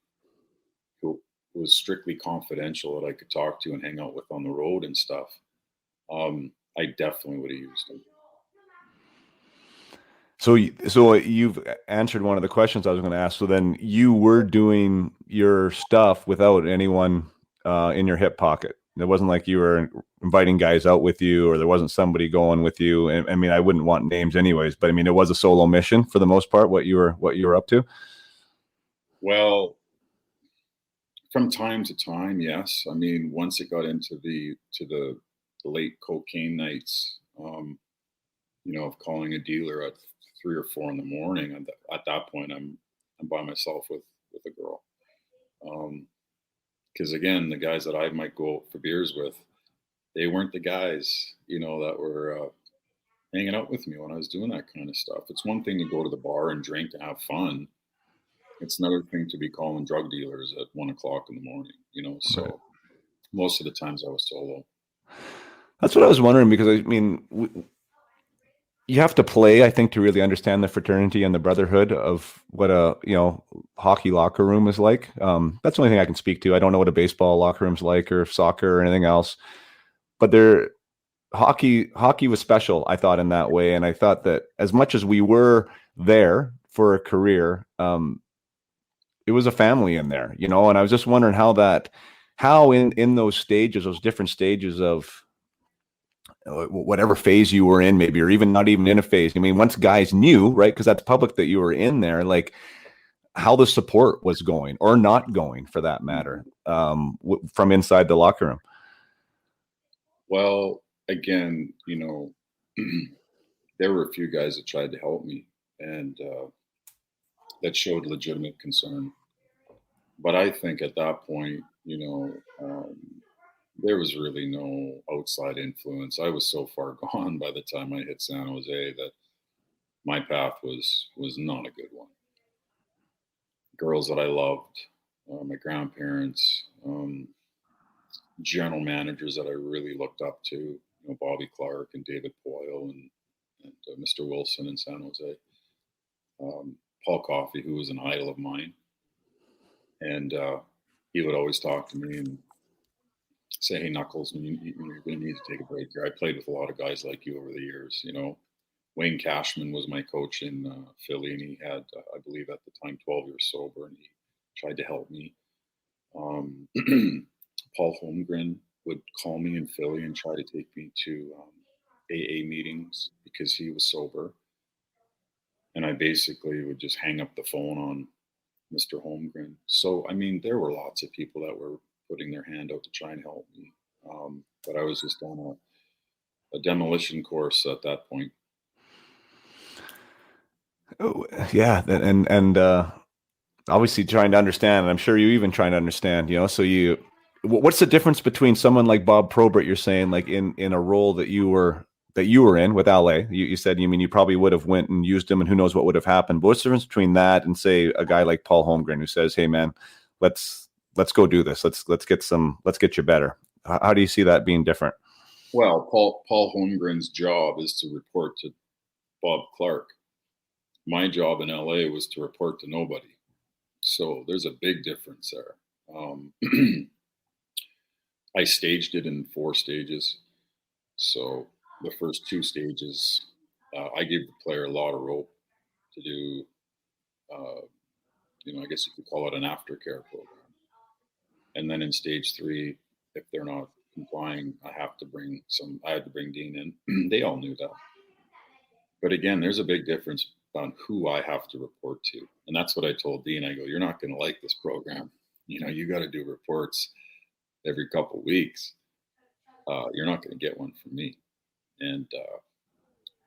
who was strictly confidential that I could talk to and hang out with on the road and stuff, I definitely would have used him. So you've answered one of the questions I was going to ask. So then you were doing your stuff without anyone in your hip pocket. It wasn't like you were inviting guys out with you, or there wasn't somebody going with you. And I mean, I wouldn't want names anyways, but I mean, it was a solo mission for the most part, what you were up to. Well, from time to time, yes. I mean, once it got into the late cocaine nights, of calling a dealer at 3 or 4 in the morning, at that point, I'm by myself with a girl. Because again, the guys that I might go out for beers with, they weren't the guys, that were hanging out with me when I was doing that kind of stuff. It's one thing to go to the bar and drink and have fun. It's another thing to be calling drug dealers at 1 o'clock in the morning, So right. Most of the times I was solo. That's what I was wondering, because I mean, you have to play, I think, to really understand the fraternity and the brotherhood of what a hockey locker room is like. That's the only thing I can speak to. I don't know what a baseball locker room's like, or soccer, or anything else. But hockey was special, I thought, in that way. And I thought that as much as we were there for a career, it was a family in there, And I was just wondering how in those stages, those different stages of whatever phase you were in, maybe, or even not even in a phase. I mean, once guys knew, right, because that's public that you were in there, like how the support was going or not going, for that matter, from inside the locker room. Well, again, there were a few guys that tried to help me, and that showed legitimate concern. But I think at that point, there was really no outside influence. I was so far gone by the time I hit San Jose that my path was not a good one. Girls that I loved, my grandparents, general managers that I really looked up to, Bobby Clark and David Poyle and Mr. Wilson in San Jose, Paul Coffey, who was an idol of mine, and he would always talk to me and say, "Hey, Knuckles, you're going to need to take a break here." I played with a lot of guys like you over the years. Wayne Cashman was my coach in Philly, and he had, I believe at the time, 12 years sober, and he tried to help me. Paul Holmgren would call me in Philly and try to take me to AA meetings because he was sober. And I basically would just hang up the phone on Mr. Holmgren. So, I mean, there were lots of people that were putting their hand out to try and help me. But I was just on a demolition course at that point. Oh, yeah. And obviously trying to understand, and I'm sure you even trying to understand, so what's the difference between someone like Bob Probert, you're saying, like in a role that you were in with LA, you said, you probably would have went and used him and who knows what would have happened. But what's the difference between that and say a guy like Paul Holmgren who says, "Hey man, let's go do this. Let's get you better." How do you see that being different? Well, Paul Holmgren's job is to report to Bob Clark. My job in LA was to report to nobody. So there's a big difference there. I staged it in 4 stages. So the first 2 stages, I gave the player a lot of rope to do, I guess you could call it an aftercare program. And then in stage 3, if they're not complying, I had to bring Dean in. They all knew that. But again, there's a big difference on who I have to report to. And that's what I told Dean. I go, "You're not going to like this program. You got to do reports every couple of weeks. You're not going to get one from me." And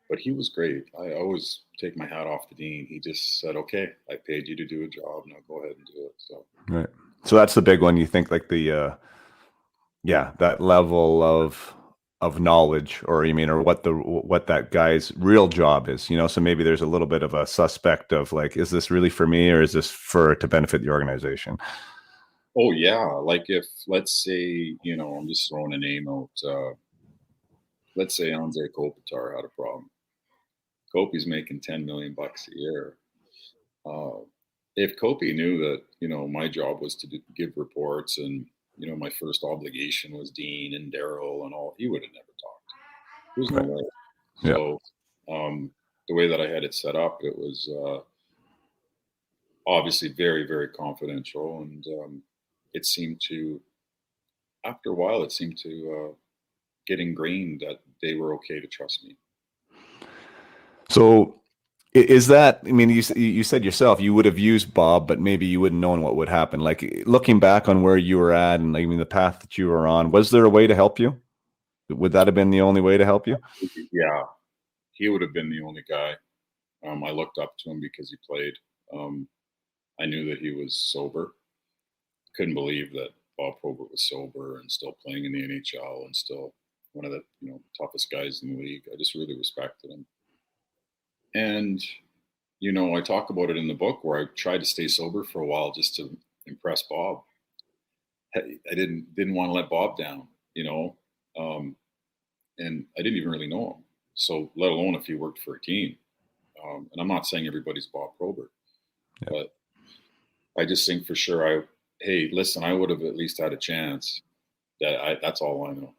but he was great. I always take my hat off to Dean. He just said, "Okay, I paid you to do a job. Now go ahead and do it." So right. So that's the big one. You think like the that level of knowledge, or what that guy's real job is. So maybe there's a little bit of a suspect of like, is this really for me or is this to benefit the organization? Oh yeah, like if, let's say, I'm just throwing a name out. Let's say Andre Kopitar had a problem. Kopi's making $10 million a year. If Kopi knew that, my job was to give reports and, my first obligation was Dean and Daryl and all, he would have never talked. There's no way. Yeah. So the way that I had it set up, it was obviously very, very confidential. And it seemed to, after a while, get ingrained that they were okay to trust me. So is that, you said yourself, you would have used Bob, but maybe you wouldn't known what would happen. Like looking back on where you were at and the path that you were on, was there a way to help you? Would that have been the only way to help you? Yeah, he would have been the only guy. I looked up to him because he played. I knew that he was sober. Couldn't believe that Bob Probert was sober and still playing in the NHL and still one of the toughest guys in the league. I just really respected him. And I talk about it in the book where I tried to stay sober for a while just to impress Bob. I didn't want to let Bob down, and I didn't even really know him. So let alone if he worked for a team. And I'm not saying everybody's Bob Probert, but I just think for sure hey, listen, I would have at least had a chance. That's all I know.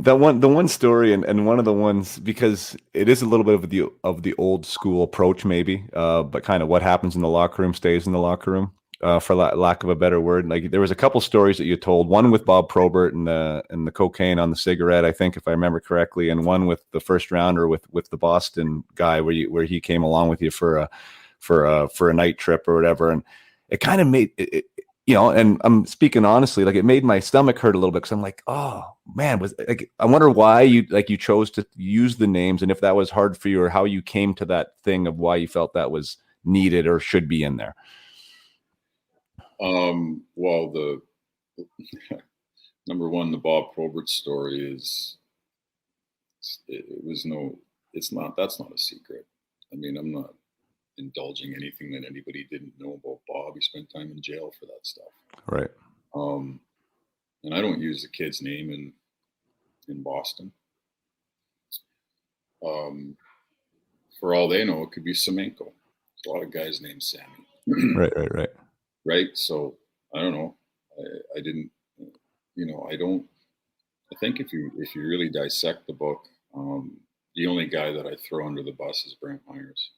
The one story and one of the ones, because it is a little bit of the old school approach maybe, but kind of what happens in the locker room stays in the locker room. for lack of a better word. Like there was a couple stories that you told. One with Bob Probert and the cocaine on the cigarette, I think, if I remember correctly, and one with the first rounder with the Boston guy, where he came along with you for a night trip or whatever, and it kind of made it, you know. And I'm speaking honestly, like it made my stomach hurt a little bit because I'm like, oh man, was like I wonder why you chose to use the names, and if that was hard for you, or how you came to that thing of why you felt that was needed or should be in there. Well, the number one, the Bob Probert story is, that's not a secret. I mean, I'm not indulging anything that anybody didn't know about Bob. He spent time in jail for that stuff. Right. And I don't use the kid's name in Boston. For all they know, it could be Semenko. A lot of guys named Sammy. Right. Right. So I don't know. I didn't, I think if you really dissect the book, the only guy that I throw under the bus is Brantt Myhres.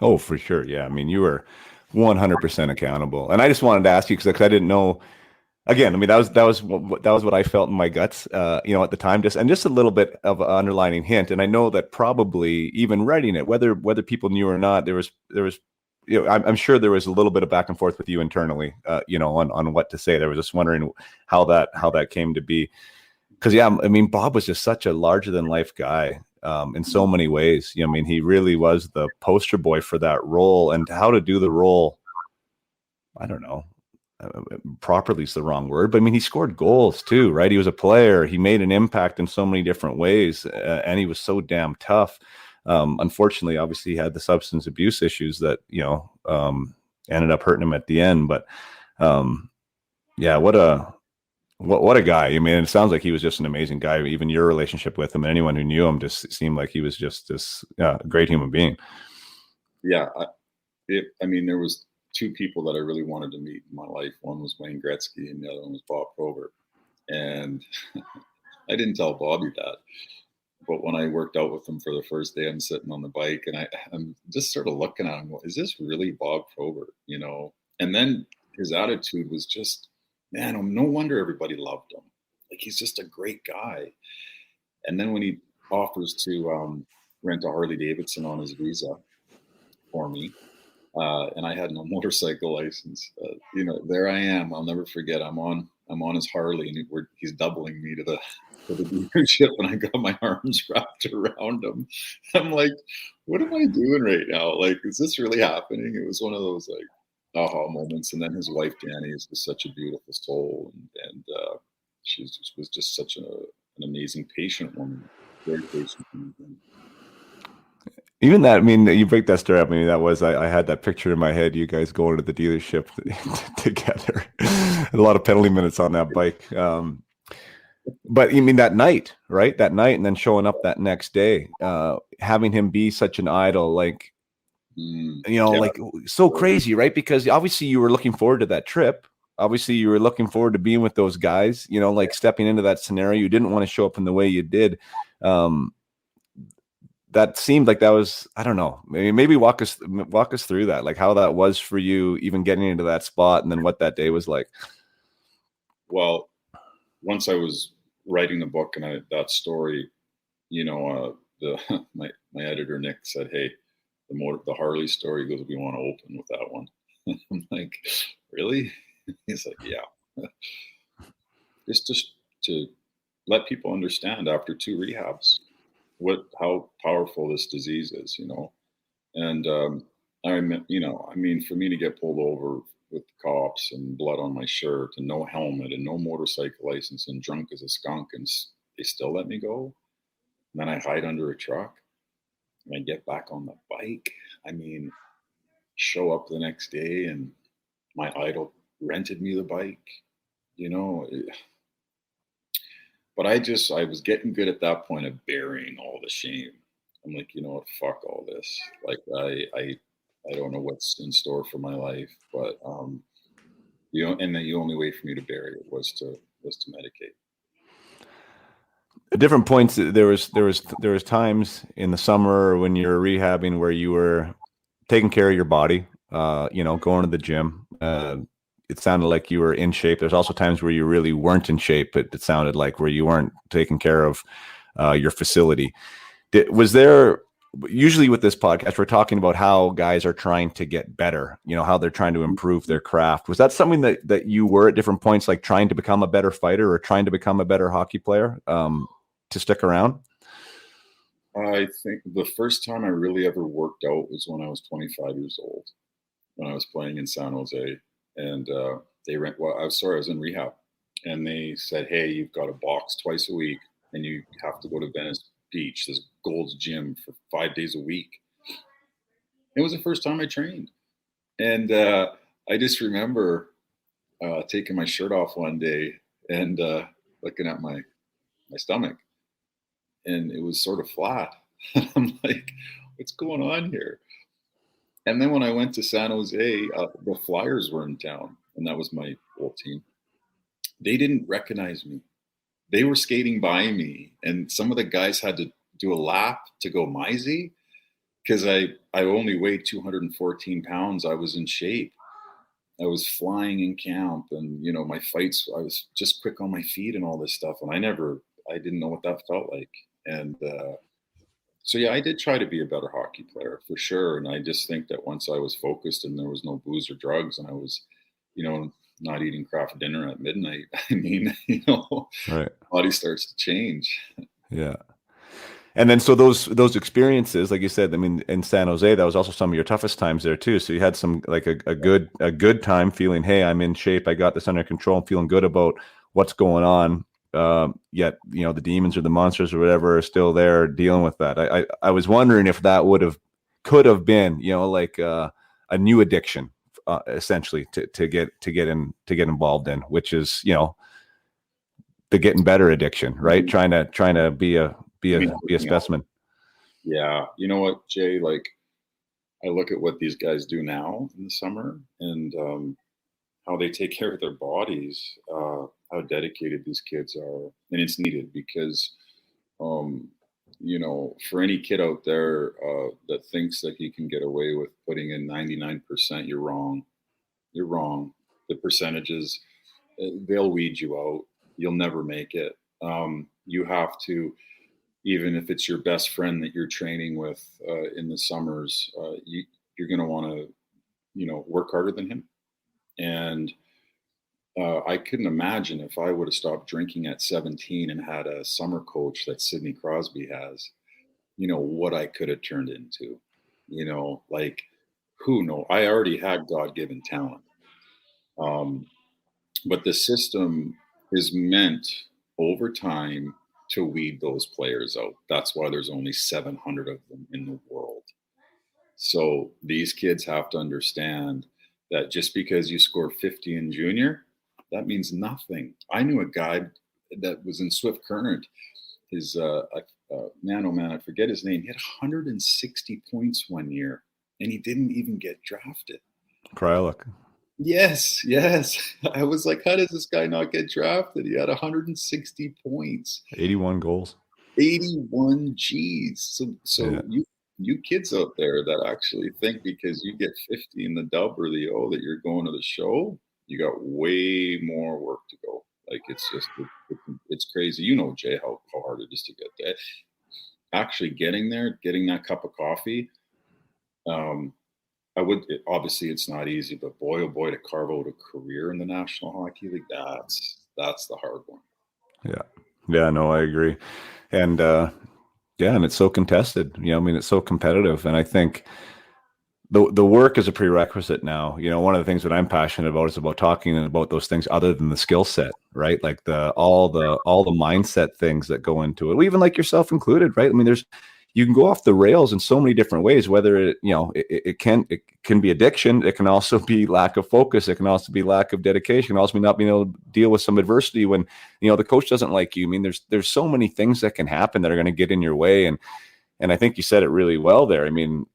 Oh, for sure. Yeah. I mean, you were 100% accountable. And I just wanted to ask you because I didn't know. Again, I mean, that was what I felt in my guts, at the time. Just a little bit of an underlining hint. And I know that probably even writing it, whether people knew or not, there was. I'm sure there was a little bit of back and forth with you internally, on what to say. There was just wondering how that came to be. Because I mean, Bob was just such a larger than life guy in so many ways. I mean, he really was the poster boy for that role, and how to do the role. I don't know. Properly is the wrong word, but I mean, he scored goals too, right? He was a player. He made an impact in so many different ways, and he was so damn tough. Unfortunately, obviously, he had the substance abuse issues that ended up hurting him at the end. But what a guy! I mean, it sounds like he was just an amazing guy. Even your relationship with him, and anyone who knew him, just seemed like he was just this great human being. Yeah, there was two people that I really wanted to meet in my life. One was Wayne Gretzky, and the other one was Bob Probert. And I didn't tell Bobby that. But when I worked out with him for the first day, I'm sitting on the bike and I'm just sort of looking at him, well, is this really Bob Probert? And then his attitude was just, man, no wonder everybody loved him. Like, he's just a great guy. And then when he offers to rent a Harley Davidson on his visa for me, and I had no motorcycle license, there I am. I'll never forget. I'm on his Harley, and he's doubling me to the dealership, and I got my arms wrapped around him. I'm like, what am I doing right now? Like, is this really happening? It was one of those like aha moments. And then his wife Danny is just such a beautiful soul, and she was just such an amazing patient woman, very patient woman. Even that, I mean, you break that story up. I mean, I had that picture in my head, you guys going to the dealership together. A lot of penalty minutes on that bike. But you mean that night, right? That night, and then showing up that next day, having him be such an idol, like, like so crazy, right? Because obviously you were looking forward to that trip. Obviously you were looking forward to being with those guys, like stepping into that scenario. You didn't want to show up in the way you did. That seemed like that was, I don't know, maybe walk us through that, like how that was for you, even getting into that spot, and then what that day was like. Well, once I was writing the book and that story, my editor Nick said, "Hey, the Harley story," goes, "we want to open with that one." I'm like, really? He's like, yeah. Just to let people understand after 2 rehabs how powerful this disease is, and for me to get pulled over with the cops and blood on my shirt and no helmet and no motorcycle license and drunk as a skunk, and they still let me go. And then I hide under a truck and I get back on the bike. I mean, show up the next day and my idol rented me the bike, But I was getting good at that point of burying all the shame. I'm like, you know what, fuck all this. Like, I don't know what's in store for my life, but and the only way for me to bury it was to medicate. At different points, there was times in the summer when you were rehabbing where you were taking care of your body, going to the gym, It sounded like you were in shape. There's also times where you really weren't in shape, but it sounded like where you weren't taking care of your facility. Was there, usually with this podcast, we're talking about how guys are trying to get better, how they're trying to improve their craft. Was that something that you were at different points, like trying to become a better fighter or trying to become a better hockey player to stick around? I think the first time I really ever worked out was when I was 25 years old, when I was playing in San Jose. And I was in rehab. And they said, hey, you've got to box twice a week and you have to go to Venice Beach, this Gold's Gym, for 5 days a week. It was the first time I trained. And I just remember taking my shirt off one day and looking at my stomach. And it was sort of flat. I'm like, what's going on here? And then when I went to San Jose, the Flyers were in town, and that was my old team. They didn't recognize me. They were skating by me, and some of the guys had to do a lap to go Meisy because I only weighed 214 pounds. I was in shape. I was flying in camp, and my fights, I was just quick on my feet and all this stuff. And I didn't know what that felt like. And so yeah, I did try to be a better hockey player for sure. And I just think that once I was focused and there was no booze or drugs, and I was, not eating Kraft dinner at midnight, I mean, right, body starts to change. Yeah. And then so those experiences, like you said, I mean, in San Jose, that was also some of your toughest times there too. So you had some like a good time feeling, hey, I'm in shape, I got this under control, I'm feeling good about what's going on. Yet the demons or the monsters or whatever are still there dealing with that. I was wondering if that could have been like a new addiction, essentially to get involved in, which is the getting better addiction, right? Mm-hmm. Trying to be a specimen. Yeah, you know what, Jay? Like, I look at what these guys do now in the summer, and how they take care of their bodies, how dedicated these kids are. And it's needed because, for any kid out there that thinks that he can get away with putting in 99%, you're wrong. You're wrong. The percentages, they'll weed you out. You'll never make it. You have to, even if it's your best friend that you're training with in the summers, you're going to want to, work harder than him. And I couldn't imagine if I would have stopped drinking at 17 and had a summer coach that Sidney Crosby has, what I could have turned into, like, who knows? I already had God-given talent. But the system is meant over time to weed those players out. That's why there's only 700 of them in the world. So these kids have to understand that just because you score 50 in junior, that means nothing. I knew a guy that was in Swift Current. His man, oh man, I forget his name. He had 160 points one year, and he didn't even get drafted. Krylik. Yes. I was like, how does this guy not get drafted? He had 160 points. 81 goals. 81 Gs. So yeah. You kids out there that actually think because you get 50 in the dub or the O that you're going to the show, you got way more work to go. Like, it's just, it's crazy. Jay, how hard it is to get that. Actually getting there, getting that cup of coffee, obviously it's not easy, but boy, oh boy, to carve out a career in the National Hockey League, that's the hard one. Yeah, no, I agree. And, and it's so contested, it's so competitive. And I think the work is a prerequisite now. One of the things that I'm passionate about is about talking about those things other than the skill set, right? Like all the mindset things that go into it, even like yourself included, right? I mean, you can go off the rails in so many different ways, whether it can be addiction. It can also be lack of focus. It can also be lack of dedication. It can also be not being able to deal with some adversity when, the coach doesn't like you. I mean, there's so many things that can happen that are going to get in your way. And I think you said it really well there. I mean,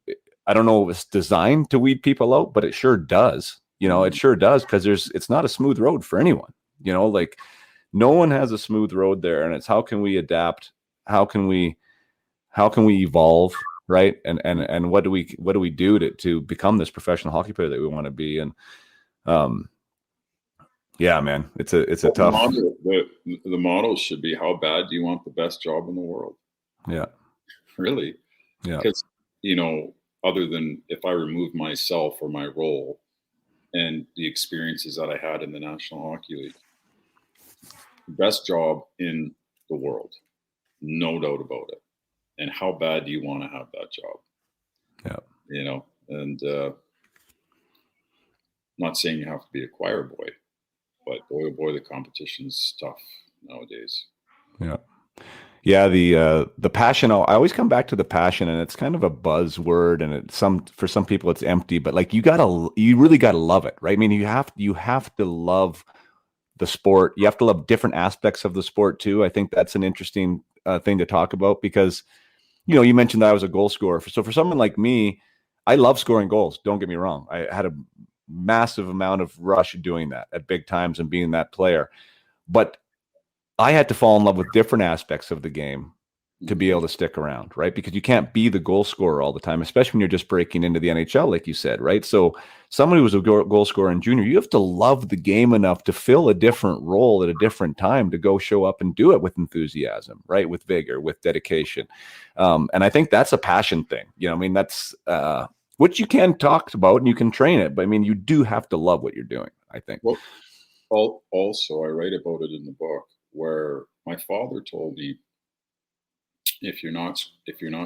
I don't know if it's designed to weed people out, but it sure does. It sure does, because it's not a smooth road for anyone. Like, no one has a smooth road there. And it's how can we adapt? How can we evolve, right? And what do we do to become this professional hockey player that we want to be? And Yeah, man, it's a The tough. motto, the motto should be, how bad do you want the best job in the world? Yeah, Really? yeah, Because, other than if I remove myself or my role and the experiences that I had in the National Hockey League, best job in the world, no doubt about it. And how bad do you want to have that job? yeah. And not saying you have to be a choir boy, but boy, oh boy, the competition's tough nowadays. Yeah. Yeah, the passion. I always come back to the passion, and it's kind of a buzzword, and for some people it's empty. But like you really gotta love it, right? I mean, you have to love the sport. You have to love different aspects of the sport too. I think that's an interesting thing to talk about because you mentioned that I was a goal scorer. So for someone like me, I love scoring goals. Don't get me wrong. I had a massive amount of rush doing that at big times and being that player, but I had to fall in love with different aspects of the game to be able to stick around, right? Because you can't be the goal scorer all the time, especially when you're just breaking into the NHL, like you said, right? So someone who was a goal scorer in junior, you have to love the game enough to fill a different role at a different time to go show up and do it with enthusiasm, right? With vigor, with dedication. And I think that's a passion thing. I mean, that's which you can talk about and you can train it, but I mean, you do have to love what you're doing, I think. Well, also, I write about it in the book where my father told me, if you're not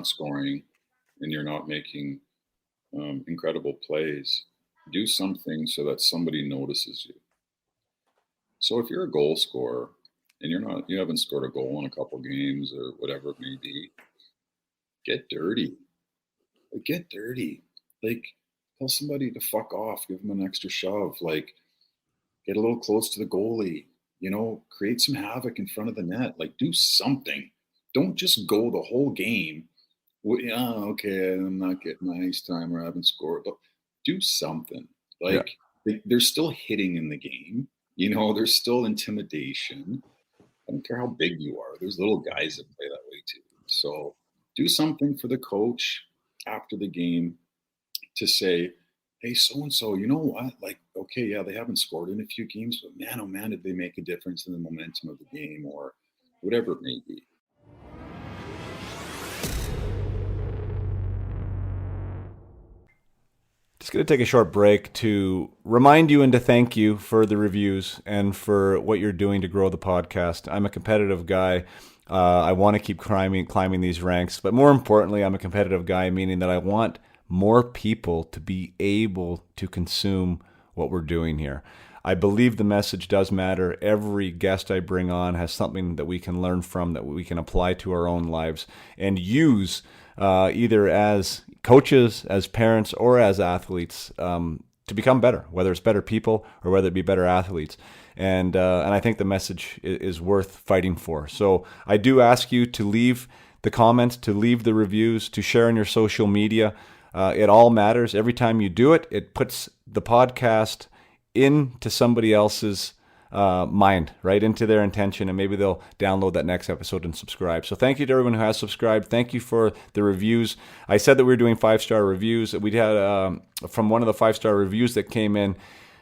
scoring and you're not making incredible plays, do something so that somebody notices you. So if you're a goal scorer and you haven't scored a goal in a couple games or whatever it may be, get dirty. Get dirty. Like, tell somebody to fuck off. Give them an extra shove. Like, get a little close to the goalie. Create some havoc in front of the net. Like, do something. Don't just go the whole game. Okay, I'm not getting my ice time or I haven't scored. But do something. Like, they're still hitting in the game. There's still intimidation. I don't care how big you are. There's little guys that play that way too. So do something for the coach after the game to say, hey, so-and-so, you know what? Like, okay, yeah, they haven't scored in a few games, but man, oh man, did they make a difference in the momentum of the game or whatever it may be. Just going to take a short break to remind you and to thank you for the reviews and for what you're doing to grow the podcast. I'm a competitive guy. I want to keep climbing these ranks, but more importantly, I'm a competitive guy, meaning that I want more people to be able to consume what we're doing here. I believe the message does matter. Every guest I bring on has something that we can learn from, that we can apply to our own lives and use either as coaches, as parents, or as athletes to become better, whether it's better people or whether it be better athletes. And I think the message is worth fighting for. So I do ask you to leave the comments, to leave the reviews, to share on your social media. It all matters. Every time you do it, it puts the podcast into somebody else's mind, right, into their intention, and maybe they'll download that next episode and subscribe. So thank you to everyone who has subscribed. Thank you for the reviews. I said that we were doing 5-star reviews. We had from one of the 5-star reviews that came in,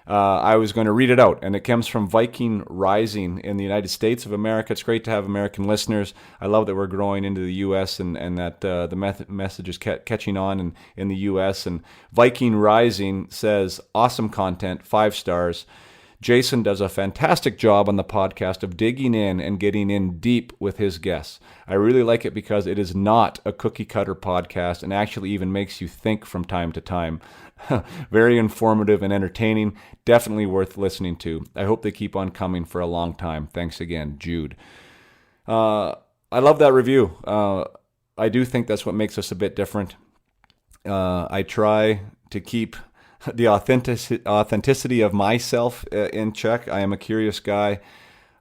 I was going to read it out, and it comes from Viking Rising in the United States of America. It's great to have American listeners. I love that we're growing into the U.S. and that the message is catching on in the U.S. And Viking Rising says, awesome content, 5 stars. Jason does a fantastic job on the podcast of digging in and getting in deep with his guests. I really like it because it is not a cookie cutter podcast and actually even makes you think from time to time. Very informative and entertaining. Definitely worth listening to. I hope they keep on coming for a long time. Thanks again, Jude. I love that review. I do think that's what makes us a bit different. I try to keep the authenticity of myself in check. I am a curious guy.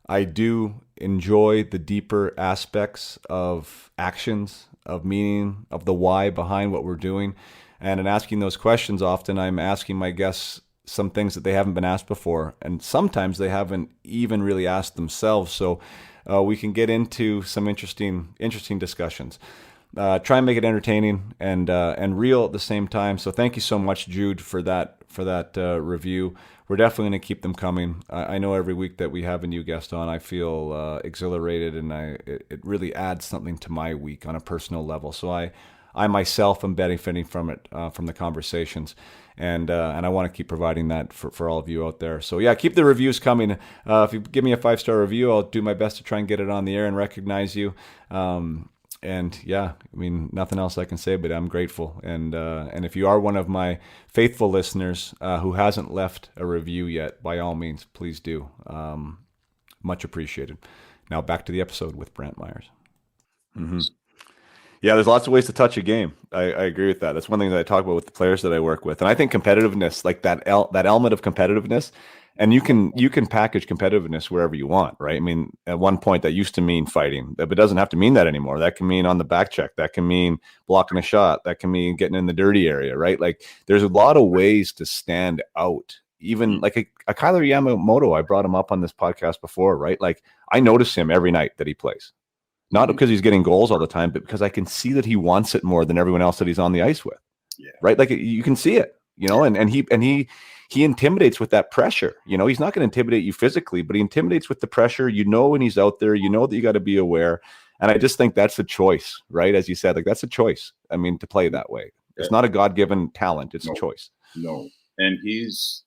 I do enjoy the deeper aspects of actions, of meaning, of the why behind what we're doing. And in asking those questions, often I'm asking my guests some things that they haven't been asked before. And sometimes they haven't even really asked themselves. So we can get into some interesting discussions. try and make it entertaining and real at the same time. So thank you so much, Jude, for that review. We're definitely going to keep them coming. I know every week that we have a new guest on, I feel exhilarated, and it really adds something to my week on a personal level. So I myself am benefiting from it, from the conversations, and I want to keep providing that for all of you out there. So yeah, keep the reviews coming. If you give me a 5-star review, I'll do my best to try and get it on the air and recognize you. And yeah, I mean, nothing else I can say, but I'm grateful. And if you are one of my faithful listeners who hasn't left a review yet, by all means, please do. Much appreciated. Now back to the episode with Brantt Myhres. Mm-hmm. Yeah, there's lots of ways to touch a game. I agree with that. That's one thing that I talk about with the players that I work with. And I think competitiveness, like that element of competitiveness, and you can package competitiveness wherever you want, right? I mean, at one point that used to mean fighting, but it doesn't have to mean that anymore. That can mean on the back check. That can mean blocking a shot. That can mean getting in the dirty area, right? Like there's a lot of ways to stand out. Even like a Kyler Yamamoto, I brought him up on this podcast before, right? Like I notice him every night that he plays. Not because he's getting goals all the time, but because I can see that he wants it more than everyone else that he's on the ice with. Yeah. Right? Like you can see it, and he intimidates with that pressure. He's not going to intimidate you physically, but he intimidates with the pressure. When he's out there, that you got to be aware. And I just think that's a choice, right? As you said, like that's a choice. I mean, to play that way. It's not a God-given talent. It's a choice. No. And he's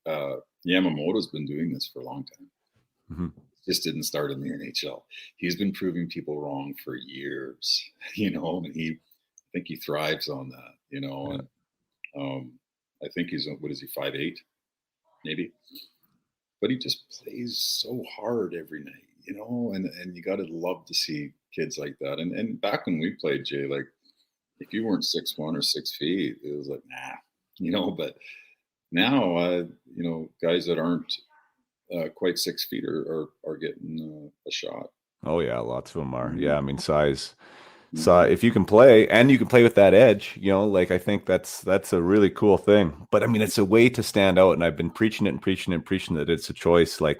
Yamamoto's been doing this for a long time. Mm-hmm. Just didn't start in the NHL. He's been proving people wrong for years, and I think he thrives on that, and I think he's, what is he, 5'8", maybe? But he just plays so hard every night, and you got to love to see kids like that. And back when we played, Jay, like if you weren't 6'1" or 6 feet, it was like, nah, but now, guys that aren't quite 6 feet are getting a shot. Oh yeah, lots of them are. Yeah, I mean size. So if you can play and you can play with that edge, like I think that's a really cool thing. But I mean, it's a way to stand out, and I've been preaching that it's a choice. Like,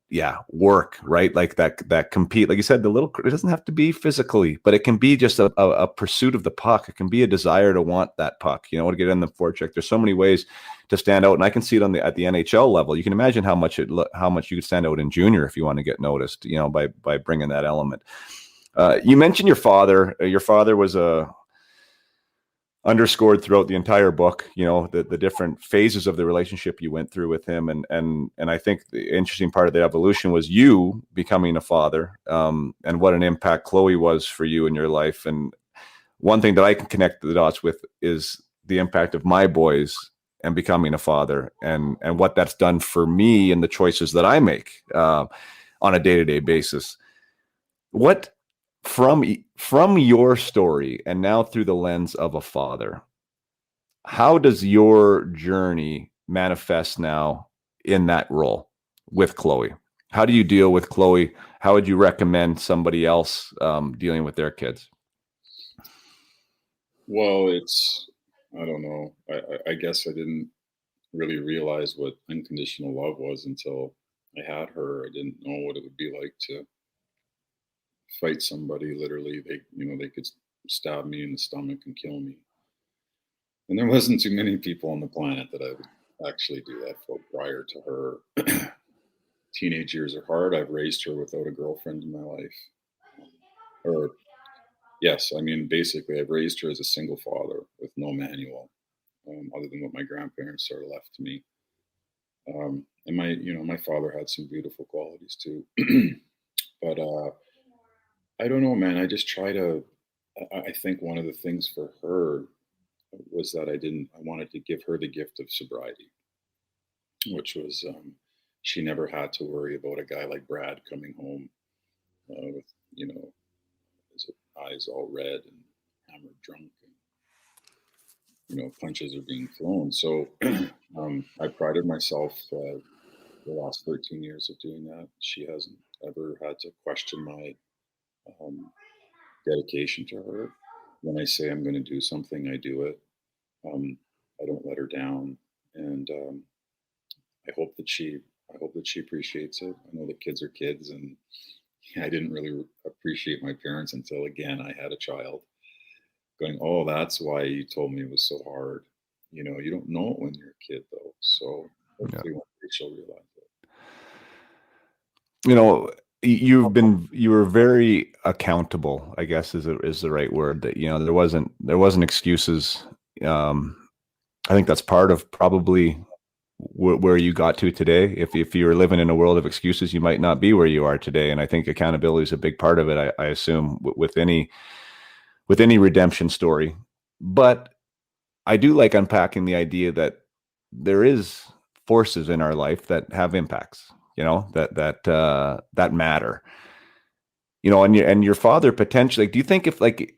yeah, work, right? Like that compete. Like you said, it doesn't have to be physically, but it can be just a pursuit of the puck. It can be a desire to want that puck, to get in the forecheck. There's so many ways to stand out, and I can see it at the NHL level. You can imagine how much you could stand out in junior if you want to get noticed, by bringing that element. You mentioned your father. Your father was underscored throughout the entire book, the different phases of the relationship you went through with him. And I think the interesting part of the evolution was you becoming a father, and what an impact Chloe was for you in your life. And one thing that I can connect the dots with is the impact of my boys and becoming a father, and what that's done for me and the choices that I make on a day-to-day basis. What, from your story and now through the lens of a father, how does your journey manifest now in that role with Chloe? How do you deal with Chloe? How would you recommend somebody else dealing with their kids? Well, I don't know. I guess I didn't really realize what unconditional love was until I had her. I didn't know what it would be like to fight somebody. Literally, they could stab me in the stomach and kill me. And there wasn't too many people on the planet that I would actually do that for prior to her. Teenage years are hard. I've raised her without a girlfriend in my life. Yes, I mean, basically, I've raised her as a single father with no manual, other than what my grandparents sort of left to me. And my father had some beautiful qualities too. But I don't know, man. I just try to. I think one of the things for her was that I wanted to give her the gift of sobriety, which was she never had to worry about a guy like Brad coming home with his eyes all red and hammered drunk, and punches are being thrown. So I prided myself the last 13 years of doing that. She hasn't ever had to question my dedication to her. When I say I'm going to do something, I do it. I don't let her down, and I hope that she appreciates it. I know that kids are kids, and I didn't really appreciate my parents until, again, I had a child. Going, oh, that's why you told me it was so hard. You don't know it when you're a kid, though. So Yeah. hopefully one day she'll realize it. You know, you were very accountable, I guess is the right word. That, there wasn't excuses. Um, I think that's part of probably where you got to today. If you were living in a world of excuses, you might not be where you are today. And I think accountability is a big part of it. I assume with any redemption story. But I do like unpacking the idea that there is forces in our life that have impacts, that matter. And your father potentially, do you think if like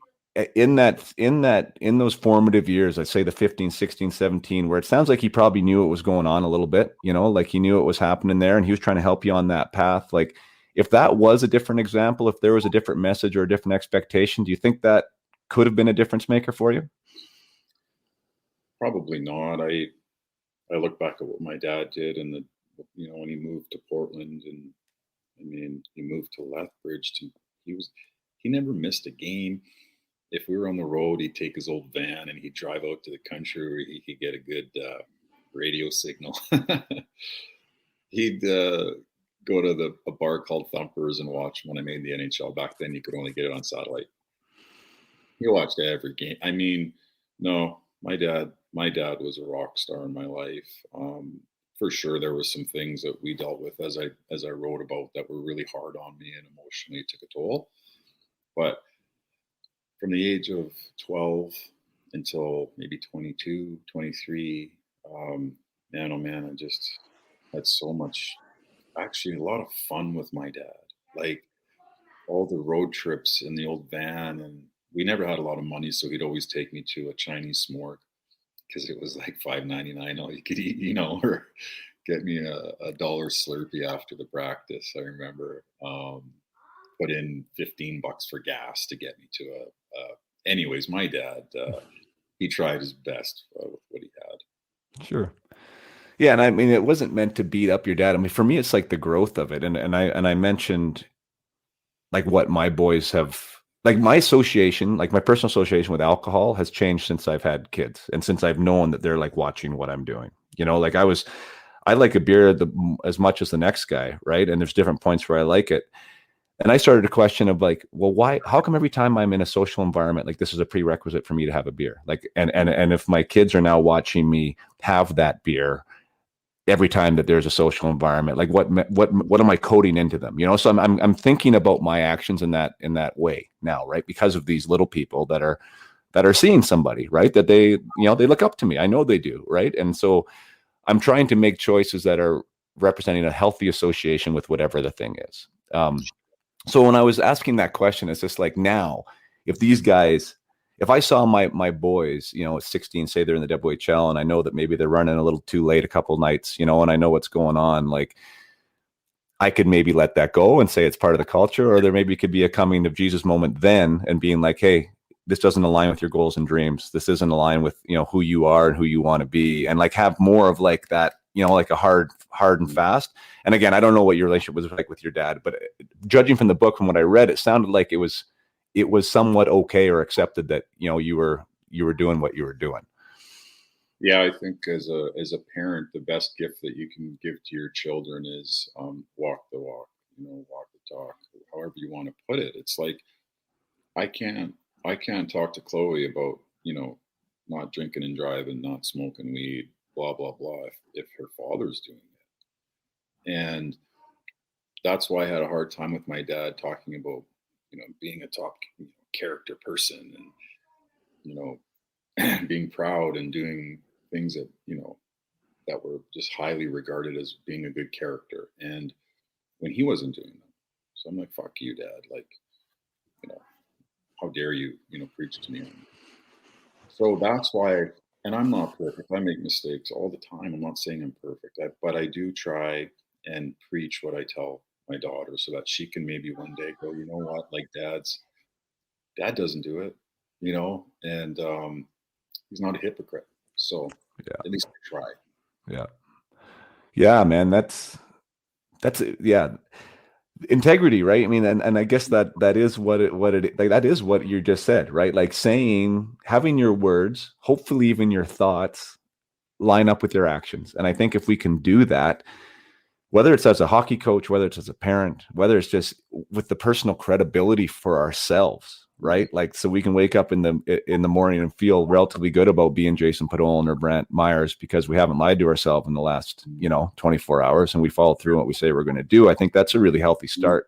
in those formative years, I say the 15, 16, 17, where it sounds like he probably knew what was going on a little bit, like he knew what was happening there and he was trying to help you on that path. Like if that was a different example, if there was a different message or a different expectation, do you think that could have been a difference maker for you? Probably not. I look back at what my dad did, and when he moved to Portland, and I mean, he moved to Lethbridge. He never missed a game. If we were on the road, he'd take his old van and he'd drive out to the country where he could get a good radio signal. He'd go to a bar called Thumpers and watch when I made the NHL. Back then, you could only get it on satellite. He watched every game. I mean, no, my dad was a rock star in my life. For sure, there was some things that we dealt with as I wrote about that were really hard on me and emotionally took a toll. But from the age of 12 until maybe 22, 23, man, oh man, I just had so much, actually, a lot of fun with my dad. Like all the road trips in the old van, and we never had a lot of money, so he'd always take me to a Chinese smorg because it was like $5.99 all you could eat, or get me a dollar Slurpee after the practice. I remember put in $15 for gas to get me to anyways, my dad, he tried his best with what he had. Sure. Yeah, and I mean, it wasn't meant to beat up your dad. I mean, for me, it's like the growth of it, and I mentioned like what my boys have, like my association, like my personal association with alcohol has changed since I've had kids, and since I've known that they're like watching what I'm doing. Like I like a beer as much as the next guy, right? And there's different points where I like it. And I started a question of like, well, why? How come every time I'm in a social environment, like this is a prerequisite for me to have a beer? Like, and if my kids are now watching me have that beer every time that there's a social environment, like what am I coding into them? So I'm thinking about my actions in that way now, right? Because of these little people that are seeing somebody, right? That they look up to me. I know they do, right? And so I'm trying to make choices that are representing a healthy association with whatever the thing is. So when I was asking that question, it's just like now, if I saw my boys, at 16, say they're in the WHL, and I know that maybe they're running a little too late a couple nights, and I know what's going on, like I could maybe let that go and say it's part of the culture, or there maybe could be a coming of Jesus moment then and being like, hey, this doesn't align with your goals and dreams. This isn't aligned with, who you are and who you want to be, and like have more of like that, like a hard and fast. And again, I don't know what your relationship was like with your dad, but judging from the book, from what I read, it sounded like it was somewhat okay or accepted that, you were doing what you were doing. Yeah, I think as a parent, the best gift that you can give to your children is walk the walk, walk the talk, however you want to put it. It's like I can't talk to Chloe about not drinking and driving, not smoking weed, blah blah blah, if her father's doing it. And that's why I had a hard time with my dad talking about being a top character person, and being proud and doing things that that were just highly regarded as being a good character, and when he wasn't doing them. So I'm like, fuck you, dad, like how dare you preach to me. So that's why, and I'm not perfect, I make mistakes all the time, I'm not saying I'm perfect, but I do try and preach what I tell my daughter so that she can maybe one day go, you know what, like dad doesn't do it, and he's not a hypocrite. So Yeah. at least I try. Yeah. Yeah, man. That's yeah. integrity, right? I mean, and I guess that is like, that is what you just said, right? Like saying, having your words, hopefully even your thoughts, line up with your actions. And I think if we can do that, whether it's as a hockey coach, whether it's as a parent, whether it's just with the personal credibility for ourselves, right? Like, so we can wake up in the morning and feel relatively good about being Jason Podolin or Brantt Myhres because we haven't lied to ourselves in the last, 24 hours, and we follow through what we say we're going to do. I think that's a really healthy start.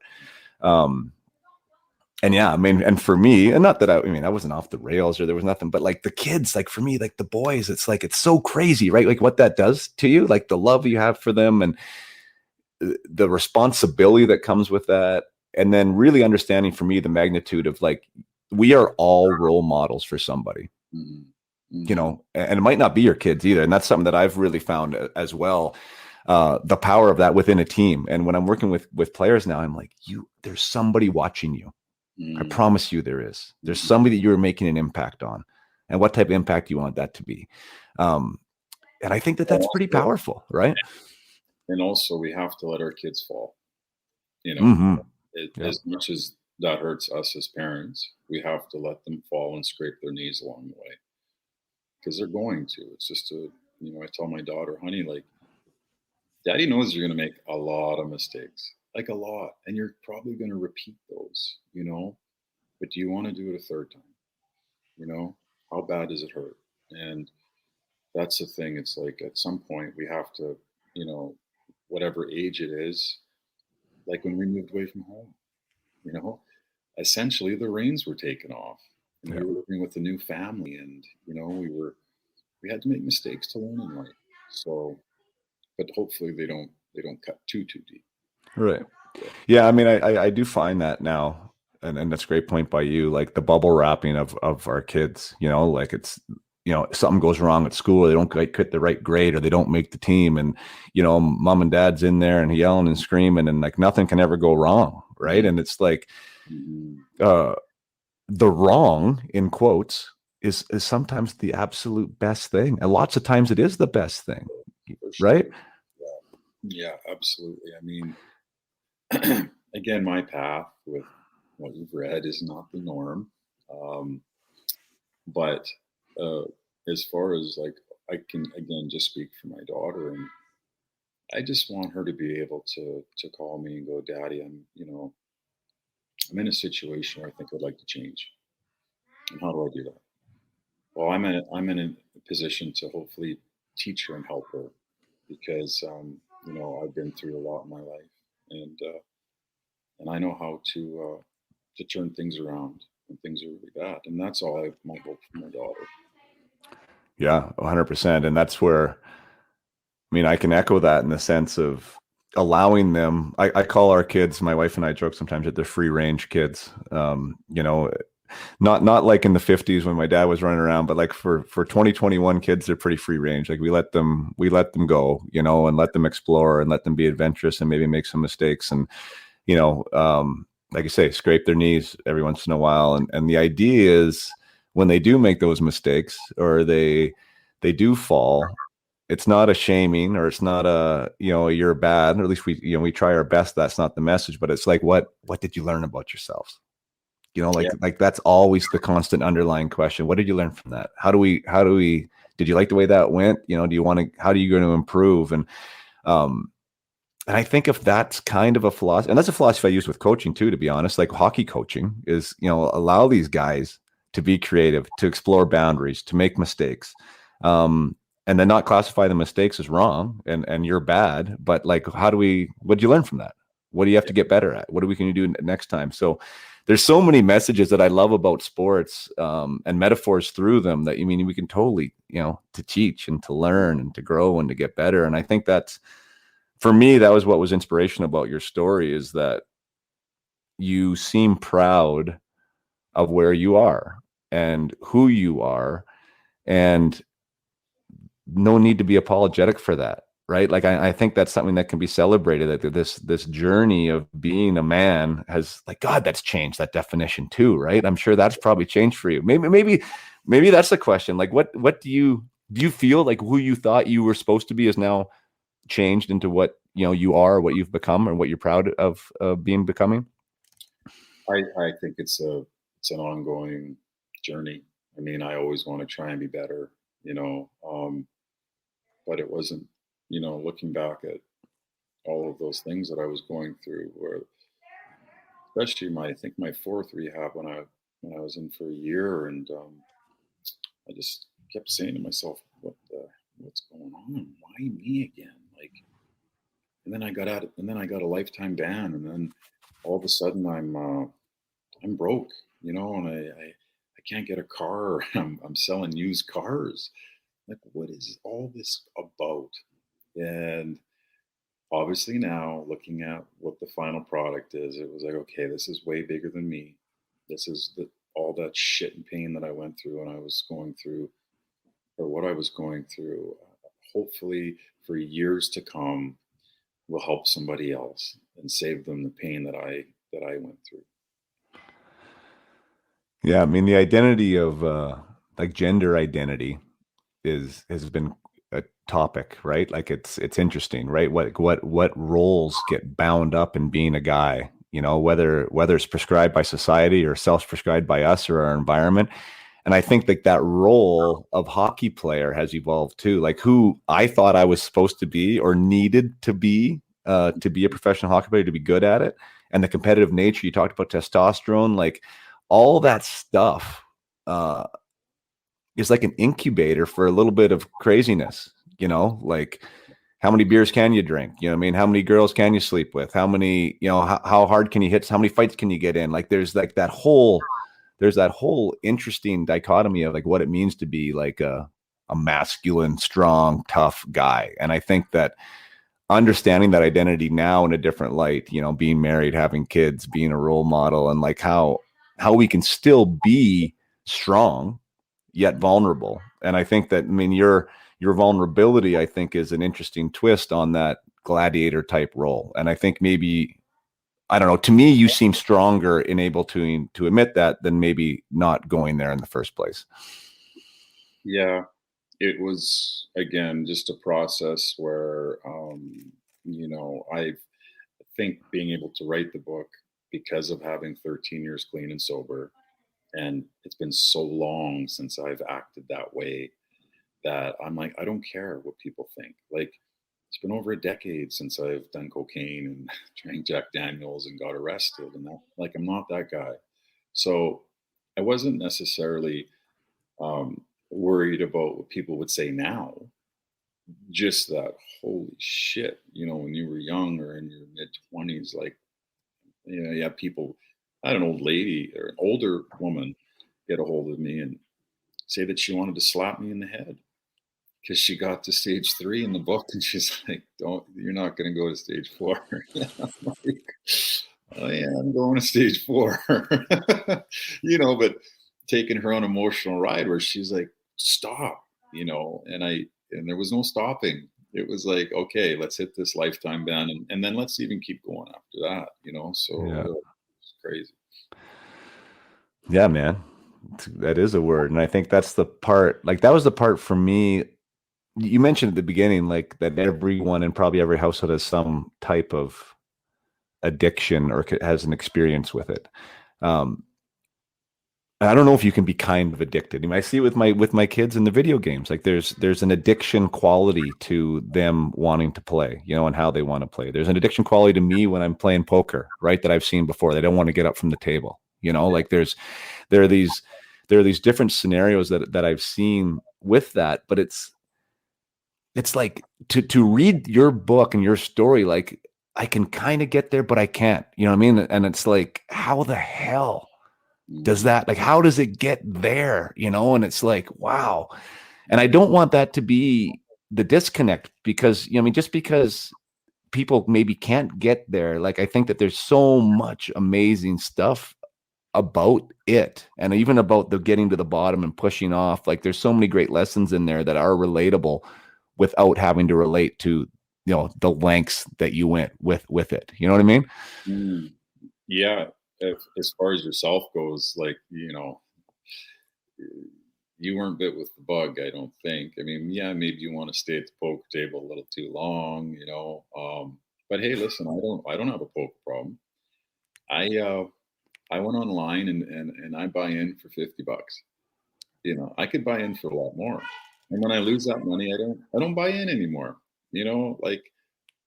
And yeah, I mean, and for me, and not that I wasn't off the rails or there was nothing, but like the kids, like for me, like the boys, it's like, it's so crazy, right? Like what that does to you, like the love you have for them and the responsibility that comes with that. And then really understanding for me the magnitude of, like, we are all role models for somebody, and it might not be your kids either. And that's something that I've really found as well. The power of that within a team. And when I'm working with players now, I'm like, there's somebody watching you. I promise you there is. There's somebody that you're making an impact on. And what type of impact you want that to be. And I think that's pretty powerful, right? And also we have to let our kids fall. As much as that hurts us as parents, we have to let them fall and scrape their knees along the way. Because they're going to. It's just I tell my daughter, honey, like, Daddy knows you're going to make a lot of mistakes. Like a lot, and you're probably going to repeat those, but do you want to do it a third time? How bad does it hurt? And that's the thing. It's like at some point we have to, whatever age it is, like when we moved away from home, essentially the reins were taken off and we were living with a new family, and, we had to make mistakes to learn in life. So, but hopefully they don't cut too deep. Right. Yeah. I mean, I do find that now, and that's a great point by you, like the bubble wrapping of our kids, like it's, something goes wrong at school, they don't get the right grade or they don't make the team. And, mom and dad's in there and yelling and screaming and like nothing can ever go wrong. Right. And it's like, the wrong in quotes is sometimes the absolute best thing. And lots of times it is the best thing. Sure. Right. Yeah, absolutely. I mean, again, my path with what you've read is not the norm. But as far as like, I can again just speak for my daughter, and I just want her to be able to call me and go, Daddy, I'm in a situation where I think I'd like to change. And how do I do that? Well, I'm in a position to hopefully teach her and help her because I've been through a lot in my life, and I know how to turn things around when things are really bad, and that's all I might hope for my daughter. Yeah, 100%, and that's where, I mean, I can echo that in the sense of allowing them. I call our kids, my wife and I joke sometimes that they're free range kids. Not like in the 50s when my dad was running around, but like for 2021 kids, they're pretty free range. Like we let them go, and let them explore and let them be adventurous and maybe make some mistakes. And, like you say, scrape their knees every once in a while. And the idea is when they do make those mistakes or they do fall, it's not a shaming or it's not a, you're bad, or at least we try our best. That's not the message, but it's like, what did you learn about yourselves? Like that's always the constant underlying question. What did you learn from that? How do we, did you like the way that went? Do you want to, how are you going to improve? And I think if that's kind of a philosophy, and that's a philosophy I use with coaching too, to be honest, like hockey coaching is, allow these guys to be creative, to explore boundaries, to make mistakes. And then not classify the mistakes as wrong and you're bad, but like, what did you learn from that? What do you have to get better at? What can you do next time? So there's so many messages that I love about sports and metaphors through them that, we can totally, to teach and to learn and to grow and to get better. And I think that's, for me, that was what was inspirational about your story, is that you seem proud of where you are and who you are, and no need to be apologetic for that. Right. Like, I think that's something that can be celebrated, that this journey of being a man has, like, God, that's changed that definition too. Right. I'm sure that's probably changed for you. Maybe that's the question. Like, what do you feel like who you thought you were supposed to be is now changed into what, you are, what you've become, and what you're proud of becoming? I think it's an ongoing journey. I mean, I always want to try and be better, but it wasn't, looking back at all of those things that I was going through, where especially I think my fourth rehab when I was in for a year, and I just kept saying to myself, what's going on? Why me again? Like, and then I got out, and then I got a lifetime ban, and then all of a sudden I'm broke, and I can't get a car. I'm selling used cars. Like, what is all this about? And obviously now looking at what the final product is, it was like, okay, this is way bigger than me. This is all that shit and pain that I went through and I was going through, or what I was going through. Hopefully, for years to come, will help somebody else and save them the pain that I went through. Yeah, I mean, the identity of like gender identity has been a topic, right? Like it's interesting, right? What roles get bound up in being a guy, whether it's prescribed by society or self-prescribed by us or our environment. And I think that role of hockey player has evolved too. Like who I thought I was supposed to be or needed to be a professional hockey player, to be good at it, and the competitive nature. You talked about testosterone, like all that stuff is like an incubator for a little bit of craziness. Like how many beers can you drink? You know what I mean? How many girls can you sleep with? How many, how hard can you hit? How many fights can you get in? Like there's that whole interesting dichotomy of like what it means to be like a masculine, strong, tough guy. And I think that understanding that identity now in a different light, being married, having kids, being a role model, and like how we can still be strong yet vulnerable. And I think that, I mean, your vulnerability, I think, is an interesting twist on that gladiator type role. And I think maybe, I don't know, to me, you seem stronger and able to admit that than maybe not going there in the first place. Yeah, it was again just a process where I think being able to write the book because of having 13 years clean and sober, and it's been so long since I've acted that way that I'm like, I don't care what people think. Like, it's been over a decade since I've done cocaine and drank Jack Daniels and got arrested, and that, like, I'm not that guy. So I wasn't necessarily worried about what people would say now. Just that, holy shit, when you were young or in your mid 20s, like, you have people, I had an old lady or an older woman get a hold of me and say that she wanted to slap me in the head because she got to stage 3 in the book, and she's like, you're not going to go to stage 4. I'm like, oh yeah, I'm going to stage 4. But taking her on an emotional ride where she's like, stop, and there was no stopping. It was like, okay, let's hit this lifetime ban, and then let's even keep going after that, so Yeah. it's crazy. Yeah, man, that is a word. And I think that's the part, like that was the part for me. You mentioned at the beginning, like that everyone in probably every household has some type of addiction or has an experience with it. I don't know if you can be kind of addicted. I mean, I see it with my kids in the video games. Like there's an addiction quality to them wanting to play, and how they want to play. There's an addiction quality to me when I'm playing poker, right? That I've seen before. They don't want to get up from the table. Like there are these different scenarios that I've seen with that, but it's like to read your book and your story, like I can kind of get there, but I can't, you know what I mean? And it's like, how the hell does that, like, how does it get there? And it's like, wow. And I don't want that to be the disconnect because, I mean, just because people maybe can't get there, like, I think that there's so much amazing stuff about it, and even about the getting to the bottom and pushing off. Like there's so many great lessons in there that are relatable without having to relate to, the lengths that you went with it. You know what I mean? Yeah. As far as yourself goes, like, you weren't bit with the bug, I don't think. I mean, yeah, maybe you want to stay at the poker table a little too long, But hey, listen, I don't have a poker problem. I I went online and I buy in for $50. You know, I could buy in for a lot more. And when I lose that money, I don't buy in anymore. You know, like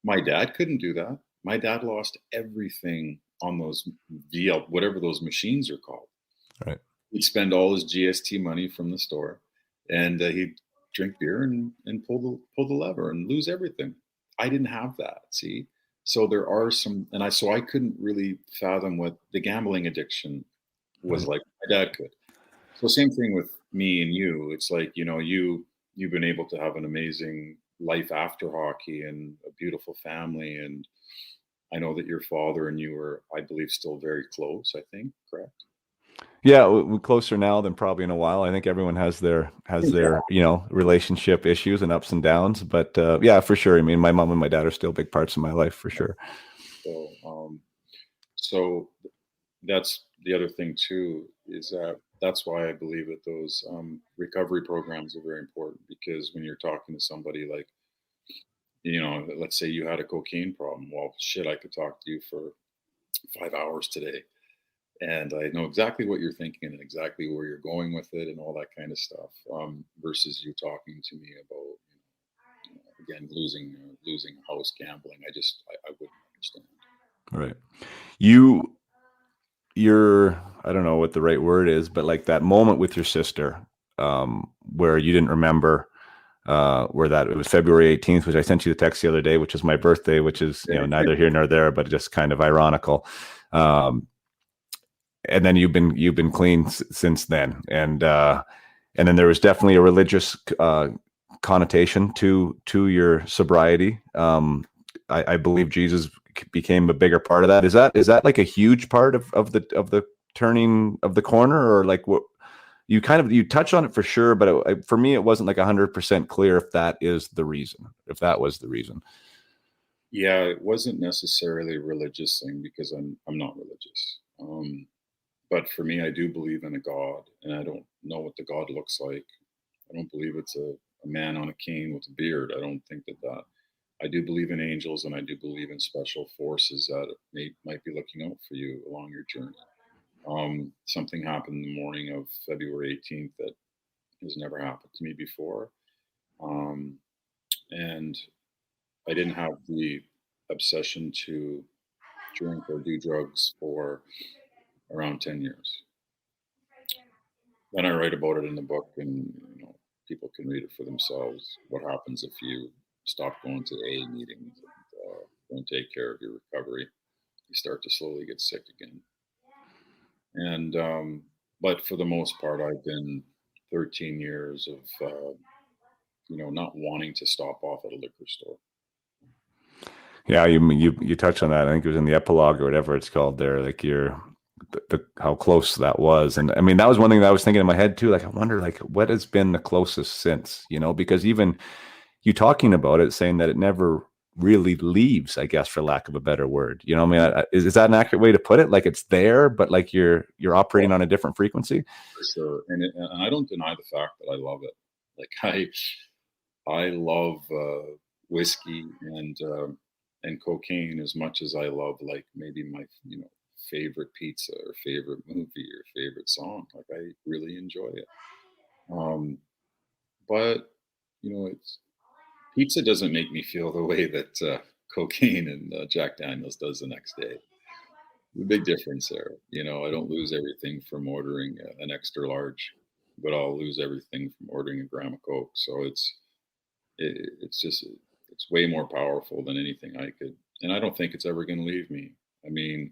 my dad couldn't do that. My dad lost everything on those VL, whatever those machines are called. Right. He'd spend all his GST money from the store, and he'd drink beer and pull the lever and lose everything. I didn't have that. See, so there are some, and I couldn't really fathom what the gambling addiction was Right. like. My dad could. So same thing with me and you. It's like, you know, you've been able to have an amazing life after hockey and a beautiful family. And I know that your father and you were, I believe, still very close, I think, correct? Yeah, we're closer now than probably in a while. I think everyone has Yeah. their relationship issues and ups and downs, but yeah, for sure. I mean, my mom and my dad are still big parts of my life for sure. So so that's the other thing too, is that that's why I believe that those recovery programs are very important, because when you're talking to somebody like, you know, let's say you had a cocaine problem. Well, shit, I could talk to you for 5 hours today, and I know exactly what you're thinking and exactly where you're going with it and all that kind of stuff. Versus you talking to me about, again, losing a house gambling. I wouldn't understand. Right. You you're I don't know what the right word is, but like that moment with your sister, where you didn't remember where that it was February 18th, which I sent you the text the other day, which is my birthday, which is neither here nor there, but just kind of ironical. And then you've been clean since then, and then there was definitely a religious connotation to your sobriety. I believe Jesus became a bigger part of that. Is that like a huge part of the turning of the corner, or like what you touch on it for sure, but for me it wasn't like 100% clear if that is the reason, if that was the reason. Yeah, it wasn't necessarily a religious thing because I'm not religious. But for me, I do believe in a God, and I don't know what the God looks like. I don't believe it's a man on a cane with a beard. I don't think that. I do believe in angels, and I do believe in special forces that might be looking out for you along your journey. Something happened in the morning of February 18th that has never happened to me before. Um, and I didn't have the obsession to drink or do drugs for around 10 years. Then I write about it in the book, and people can read it for themselves. What happens if you stop going to AA meetings and don't take care of your recovery? You start to slowly get sick again. And but for the most part, I've been 13 years of not wanting to stop off at a liquor store. Yeah, you touched on that. I think it was in the epilogue or whatever it's called there. Like how close that was, and I mean that was one thing that I was thinking in my head too. Like I wonder, like what has been the closest since, because even you talking about it, saying that it never really leaves, I guess, for lack of a better word. I mean, is that an accurate way to put it? Like it's there, but like you're operating on a different frequency. For sure, and I don't deny the fact that I love it. Like I love whiskey and cocaine as much as I love, like, maybe my favorite pizza or favorite movie or favorite song. Like I really enjoy it. Um, but it's pizza doesn't make me feel the way that cocaine and Jack Daniels does the next day. The big difference there. I don't lose everything from ordering an extra large, but I'll lose everything from ordering a gram of Coke. So it's just it's way more powerful than anything I could, and I don't think it's ever going to leave me. I mean,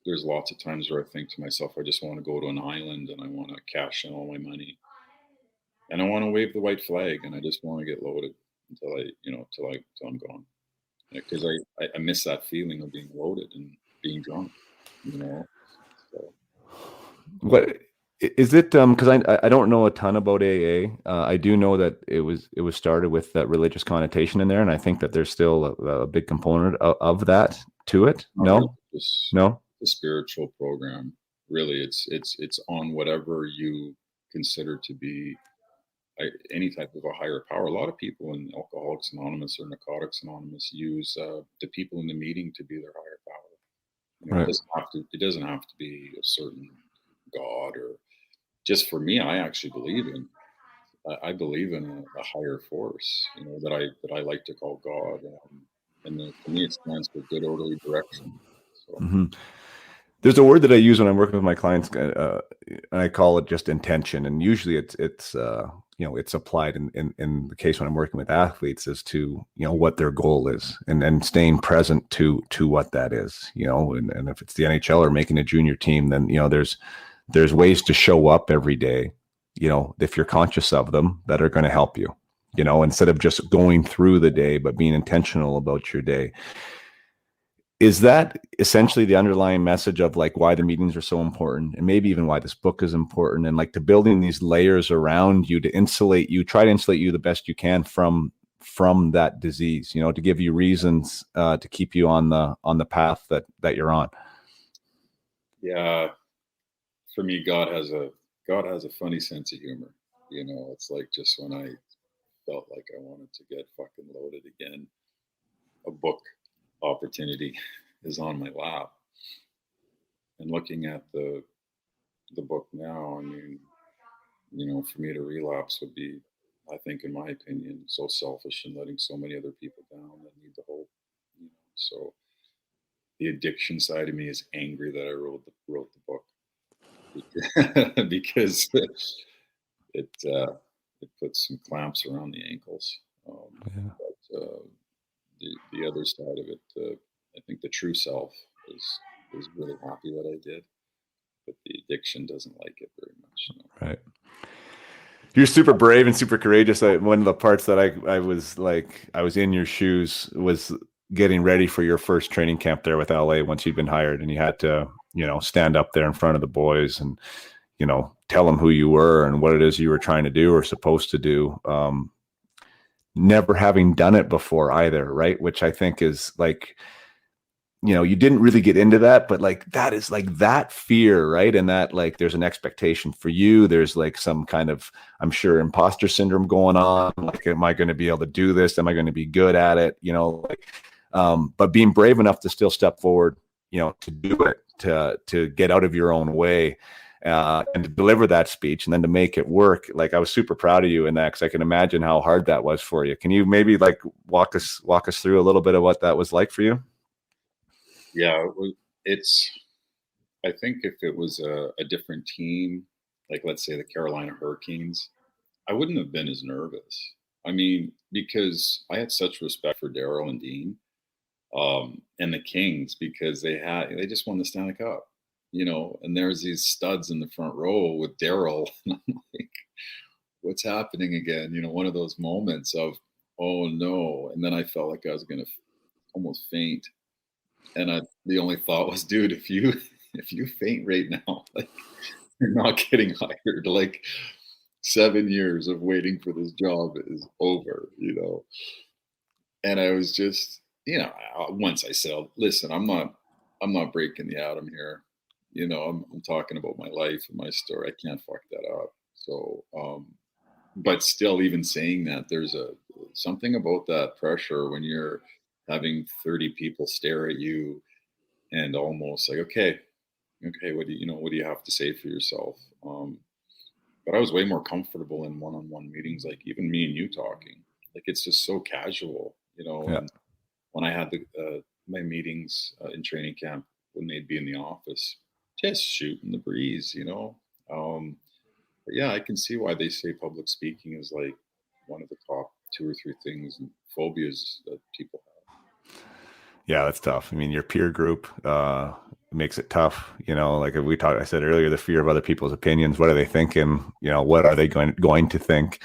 there's lots of times where I think to myself, I just want to go to an island and I want to cash in all my money and I want to wave the white flag and I just want to get loaded till I'm gone. Because I miss that feeling of being loaded and being drunk, So What is it? Because I don't know a ton about AA. I do know that it was started with that religious connotation in there, and I think that there's still a big component of that to it. No, no. The spiritual program, really, it's on whatever you consider to be any type of a higher power. A lot of people in Alcoholics Anonymous or Narcotics Anonymous use the people in the meeting to be their higher power. Right. It doesn't have to be a certain God, or just for me. I actually believe in. I believe in a higher force, that I like to call God, and for me, it stands for good, orderly direction. So. Mm-hmm. There's a word that I use when I'm working with my clients, and I call it just intention. And usually it's it's applied in the case when I'm working with athletes as to, what their goal is, and staying present to what that is, and if it's the NHL or making a junior team, then, there's ways to show up every day, if you're conscious of them, that are going to help you, instead of just going through the day, but being intentional about your day. Is that essentially the underlying message of like why the meetings are so important, and maybe even why this book is important, and like to building these layers around you to try to insulate you the best you can from that disease, to give you reasons to keep you on the path that you're on? Yeah, for me, God has a funny sense of humor. It's like just when I felt like I wanted to get fucking loaded again, a book opportunity is on my lap. And looking at the book now, I mean, for me to relapse would be, I think, in my opinion, so selfish and letting so many other people down that need the hope. So the addiction side of me is angry that I wrote the book because it puts some clamps around the ankles. Yeah. But the other side of it, I think the true self is really happy that I did, but the addiction doesn't like it very much. Right. You're super brave and super courageous. One of the parts that I was like, I was in your shoes was getting ready for your first training camp there with LA once you'd been hired, and you had to, stand up there in front of the boys and, tell them who you were and what it is you were trying to do or supposed to do. Never having done it before either, right? Which I think is like, you didn't really get into that, but like that is like that fear, right? And that like there's an expectation for you. There's like some kind of, I'm sure, imposter syndrome going on. Like, am I going to be able to do this? Am I going to be good at it? But being brave enough to still step forward, to do it, to get out of your own way, and to deliver that speech and then to make it work. Like, I was super proud of you in that, because I can imagine how hard that was for you. Can you maybe like walk us through a little bit of what that was like for you? Yeah, I think if it was a different team, like let's say the Carolina Hurricanes, I wouldn't have been as nervous. I mean, because I had such respect for Daryl and Dean, and the Kings, because they just won the Stanley Cup, and there's these studs in the front row with Daryl, and I'm like, what's happening again? One of those moments of, oh no, and then I felt like I was gonna almost faint. And the only thought was, dude, if you faint right now, like, you're not getting hired. Like, 7 years of waiting for this job is over, And I was just, once I said, listen, I'm not breaking the atom here. I'm talking about my life and my story. I can't fuck that up. So, but still, even saying that, there's something about that pressure when you're having 30 people stare at you and almost like, okay, what do you have to say for yourself? But I was way more comfortable in one-on-one meetings, like even me and you talking, like it's just so casual, Yeah. And when I had my meetings in training camp, when they'd be in the office, just shooting the breeze, But yeah, I can see why they say public speaking is like one of the top 2 or 3 things and phobias that people have. Yeah, that's tough. I mean, your peer group makes it tough. Like I said earlier, the fear of other people's opinions. What are they thinking? What are they going to think?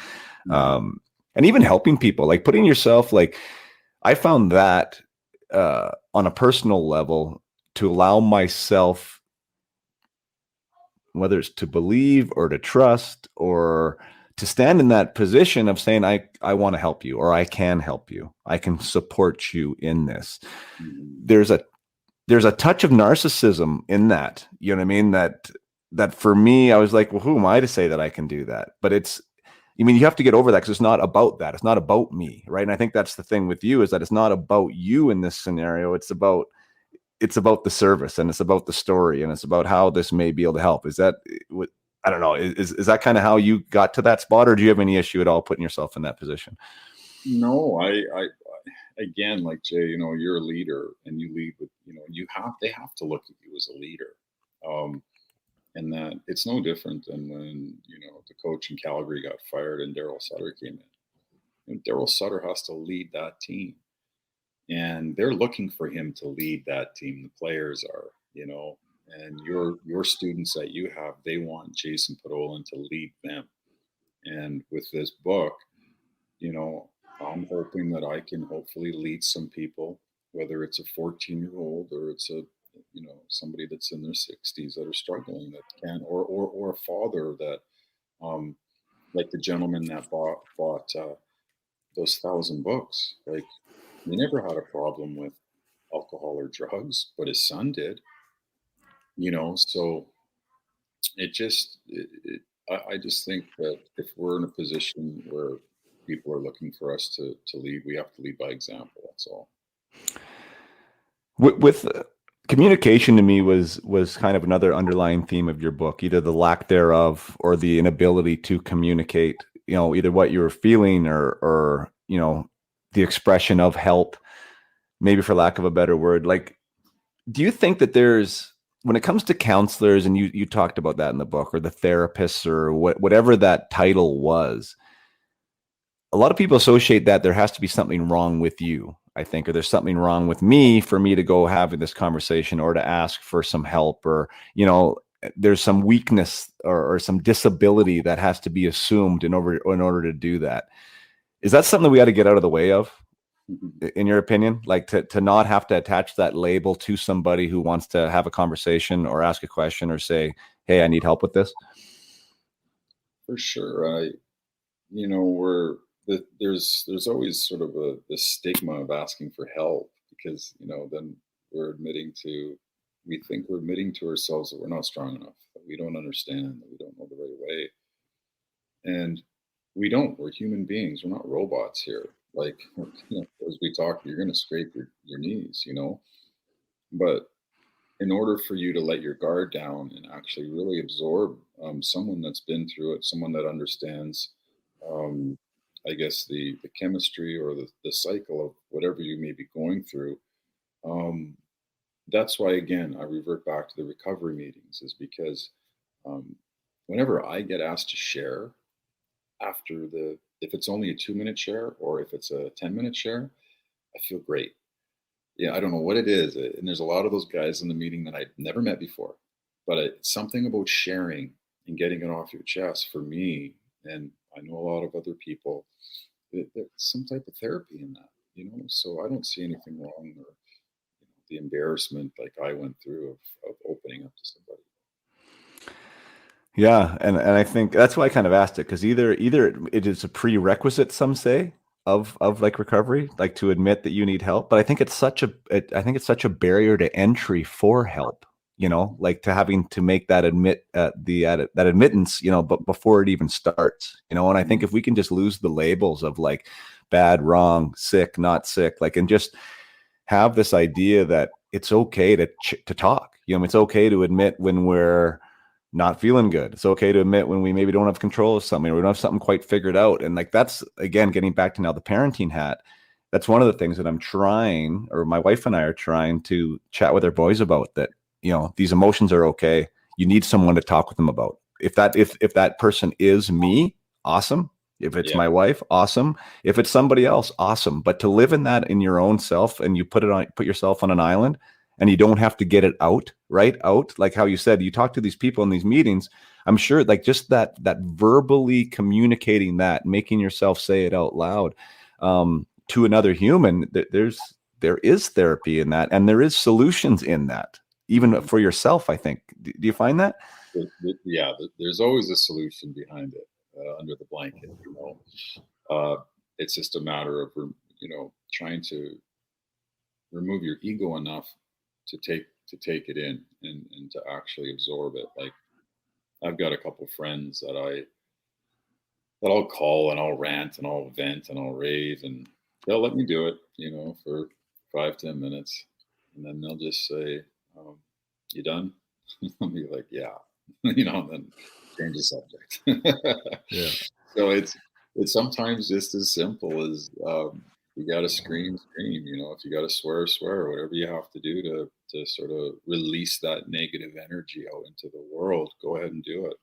And even helping people, like putting yourself, like I found that on a personal level, to allow myself, whether it's to believe or to trust or to stand in that position of saying, I want to help you, or I can help you. I can support you in this. There's a touch of narcissism in that, you know what I mean? That for me, I was like, well, who am I to say that I can do that? But it's, I mean, you have to get over that because it's not about that. It's not about me, right? And I think that's the thing with you, is that it's not about you in this scenario. It's about the service, and it's about the story, and it's about how this may be able to help. Is that what? I don't know. Is that kind of how you got to that spot, or do you have any issue at all putting yourself in that position? No, I again, like Jay, you're a leader and you lead with, they have to look at you as a leader. Um, and that it's no different than when, the coach in Calgary got fired and Daryl Sutter came in. Daryl Sutter has to lead that team. And they're looking for him to lead that team. The players are, and your students that you have, they want Jason Podolin to lead them. And with this book, I'm hoping that I can hopefully lead some people, whether it's a 14-year-old or it's somebody that's in their 60s that are struggling, that can, or a father that, like the gentleman that bought those 1,000 books. Like, he never had a problem with alcohol or drugs, but his son did. So I just think that if we're in a position where people are looking for us to lead, we have to lead by example. That's all. With communication, to me, was kind of another underlying theme of your book, either the lack thereof or the inability to communicate, either what you were feeling or the expression of help, maybe for lack of a better word. Like, do you think that when it comes to counselors, and you talked about that in the book, or the therapists, or whatever that title was, a lot of people associate that there has to be something wrong with you, I think, or there's something wrong with me for me to go having this conversation or to ask for some help, or, there's some weakness or some disability that has to be assumed in order to do that. Is that something that we got to get out of the way of, in your opinion? Like to not have to attach that label to somebody who wants to have a conversation or ask a question or say, hey, I need help with this? For sure. There's always sort of this stigma of asking for help, because, then we think we're admitting to ourselves that we're not strong enough, that we don't understand, that we don't know the right way. And we're human beings. We're not robots here. Like, as we talk, you're going to scrape your knees, but in order for you to let your guard down and actually really absorb someone that's been through it, someone that understands, I guess, the chemistry or the cycle of whatever you may be going through. That's why, again, I revert back to the recovery meetings, is because whenever I get asked to share if it's only a 2-minute share or if it's a 10-minute share, I feel great. Yeah, I don't know what it is. And there's a lot of those guys in the meeting that I've never met before, but it's something about sharing and getting it off your chest for me. And I know a lot of other people, there's some type of therapy in that, so I don't see anything wrong, or the embarrassment like I went through of opening up to somebody. Yeah, and I think that's why I kind of asked it, because either it is a prerequisite, some say, of like recovery, like to admit that you need help, but I think it's such a barrier to entry for help, like to having to make that that admittance, but before it even starts, and I think if we can just lose the labels of like bad, wrong, sick, not sick, like, and just have this idea that it's okay to talk, it's okay to admit when we're not feeling good. It's okay to admit when we maybe don't have control of something, or we don't have something quite figured out. And like, that's, again, getting back to now the parenting hat. That's one of the things that I'm trying, or my wife and I are trying to chat with our boys about, that, these emotions are okay. You need someone to talk with them about. If that person is me, awesome. If it's my wife, awesome. If it's somebody else, awesome. But to live in that in your own self, and you put yourself on an island, and you don't have to get it out, like how you said, you talk to these people in these meetings. I'm sure, like, just that verbally communicating that, making yourself say it out loud to another human, there is therapy in that, and there is solutions in that, even for yourself, I think. Do you find that? Yeah, there's always a solution behind it, under the blanket. It's just a matter of trying to remove your ego enough to take it in and to actually absorb it. Like, I've got a couple friends that that I'll call and I'll rant and I'll vent and I'll rave, and they'll let me do it, for 5-10 minutes, and then they'll just say, "You done?" I'll be like, "Yeah," and then change the subject. Yeah. So it's sometimes just as simple as you got to scream, scream. If you got to swear, swear. Whatever you have to do to sort of release that negative energy out into the world, go ahead and do it.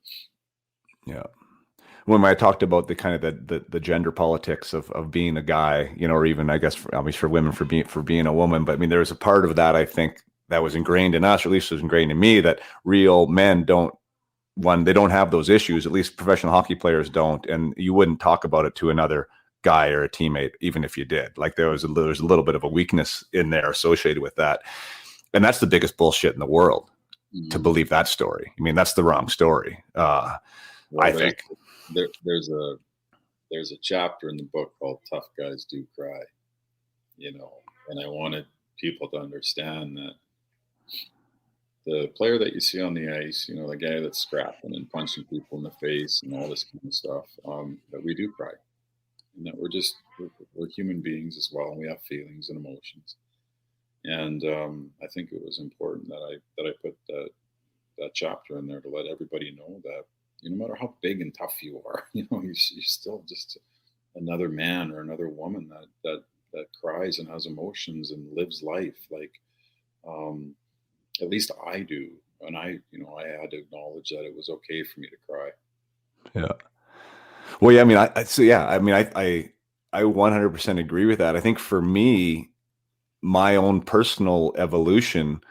Yeah. When I talked about the kind of the gender politics of being a guy, or even I guess for women for being a woman, but I mean there was a part of that I think that was ingrained in us, or at least was ingrained in me, that real men they don't have those issues. At least professional hockey players don't, and you wouldn't talk about it to another guy or a teammate, even if you did. Like there was a little bit of a weakness in there associated with that, and that's the biggest bullshit in the world to believe that story. I mean that's the wrong story. Well, I think. There's a chapter in the book called "Tough Guys Do Cry," and I wanted people to understand that the player that you see on the ice, the guy that's scrapping and punching people in the face and all this kind of stuff, that we do cry, and that we're human beings as well, and we have feelings and emotions. And I think it was important that I put that chapter in there to let everybody know that no matter how big and tough you are, you're still just another man or another woman that cries and has emotions and lives life. Like, at least I do. And I had to acknowledge that it was okay for me to cry. Yeah. Well, yeah, I mean, I 100% agree with that. I think for me, my own personal evolution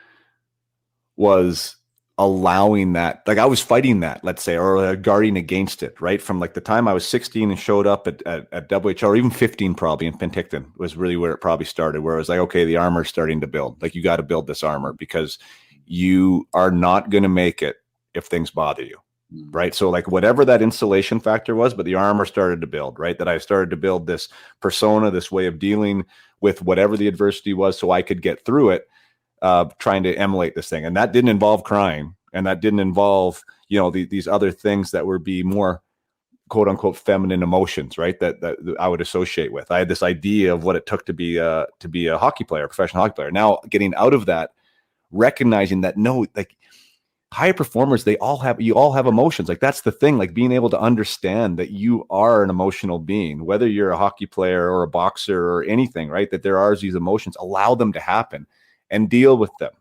was allowing that, like I was fighting that, let's say, or guarding against it, right? From like the time I was 16 and showed up at WHL, or even 15 probably in Penticton was really where it probably started, where it was like, okay, the armor's starting to build. Like you got to build this armor because you are not going to make it if things bother you, right? So like whatever that insulation factor was, but the armor started to build, right? That I started to build this persona, this way of dealing with whatever the adversity was so I could get through it. Trying to emulate this thing, and that didn't involve crying, and that didn't involve these other things that would be more quote unquote feminine emotions, right? That I would associate with. I had this idea of what it took to be a hockey player, professional hockey player. Now getting out of that, recognizing that no, like high performers, you all have emotions. Like that's the thing. Like being able to understand that you are an emotional being, whether you're a hockey player or a boxer or anything, right? That there are these emotions. Allow them to happen. And deal with them,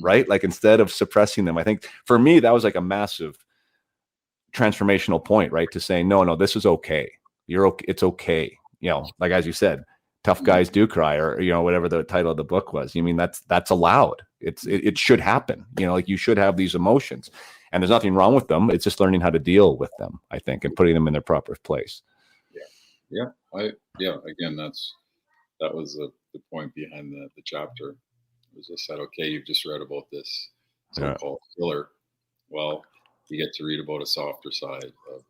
right? Like instead of suppressing them. I think for me, that was like a massive transformational point, right? To say, no, this is okay. You're okay. It's okay. Like, as you said, tough guys do cry, or, whatever the title of the book was. You mean that's allowed. It should happen. Like you should have these emotions and there's nothing wrong with them. It's just learning how to deal with them, I think, and putting them in their proper place. Yeah. Again, that was the point behind the chapter. It was just said, okay, you've just read about this so-called killer. Well, you get to read about a softer side of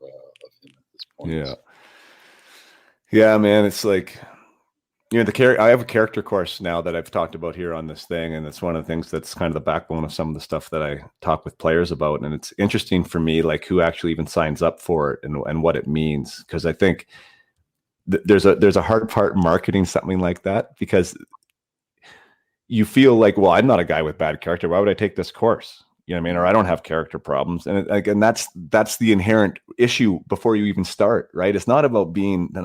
him at this point. Yeah, man. It's like, I have a character course now that I've talked about here on this thing, and it's one of the things that's kind of the backbone of some of the stuff that I talk with players about. And it's interesting for me, like who actually even signs up for it and what it means, because I think there's a hard part in marketing something like that, because you feel like, well, I'm not a guy with bad character. Why would I take this course? You know what I mean? Or I don't have character problems. And that's the inherent issue before you even start, right? It's not about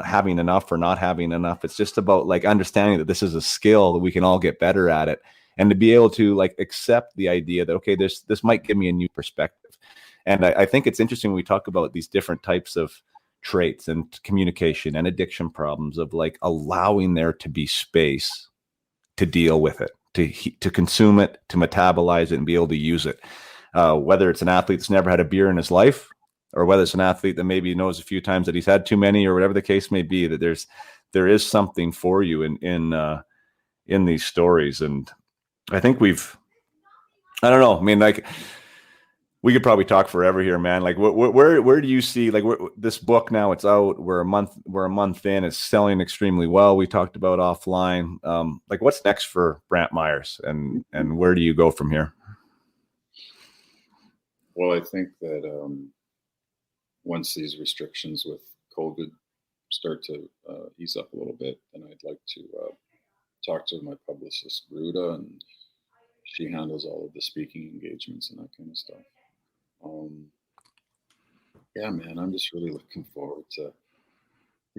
having enough or not having enough. It's just about like understanding that this is a skill that we can all get better at it. And to be able to like accept the idea that, okay, this might give me a new perspective. And I think it's interesting when we talk about these different types of traits and communication and addiction problems, of like allowing there to be space to deal with it, to consume it, to metabolize it, and be able to use it. Whether it's an athlete that's never had a beer in his life, or whether it's an athlete that maybe knows a few times that he's had too many, or whatever the case may be, that there is something for you in these stories. And I think I don't know. I mean, like, we could probably talk forever here, man. Like, where do you see, like, this book now? It's out. We're a month in. It's selling extremely well. We talked about offline. Like, what's next for Brantt Myhres, and where do you go from here? Well, I think that once these restrictions with COVID start to ease up a little bit, then I'd like to talk to my publicist, Gruda, and she handles all of the speaking engagements and that kind of stuff. Yeah, man, I'm just really looking forward to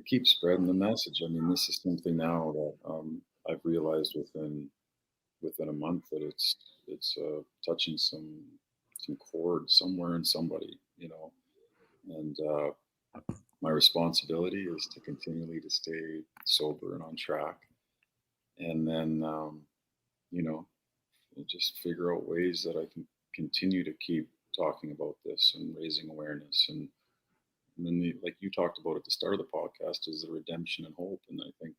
keep spreading the message. I mean, this is something now that I've realized within a month that it's touching some chord somewhere in somebody, and my responsibility is to continually to stay sober and on track, and then just figure out ways that I can continue to keep talking about this and raising awareness, and then like you talked about at the start of the podcast is the redemption and hope, and I think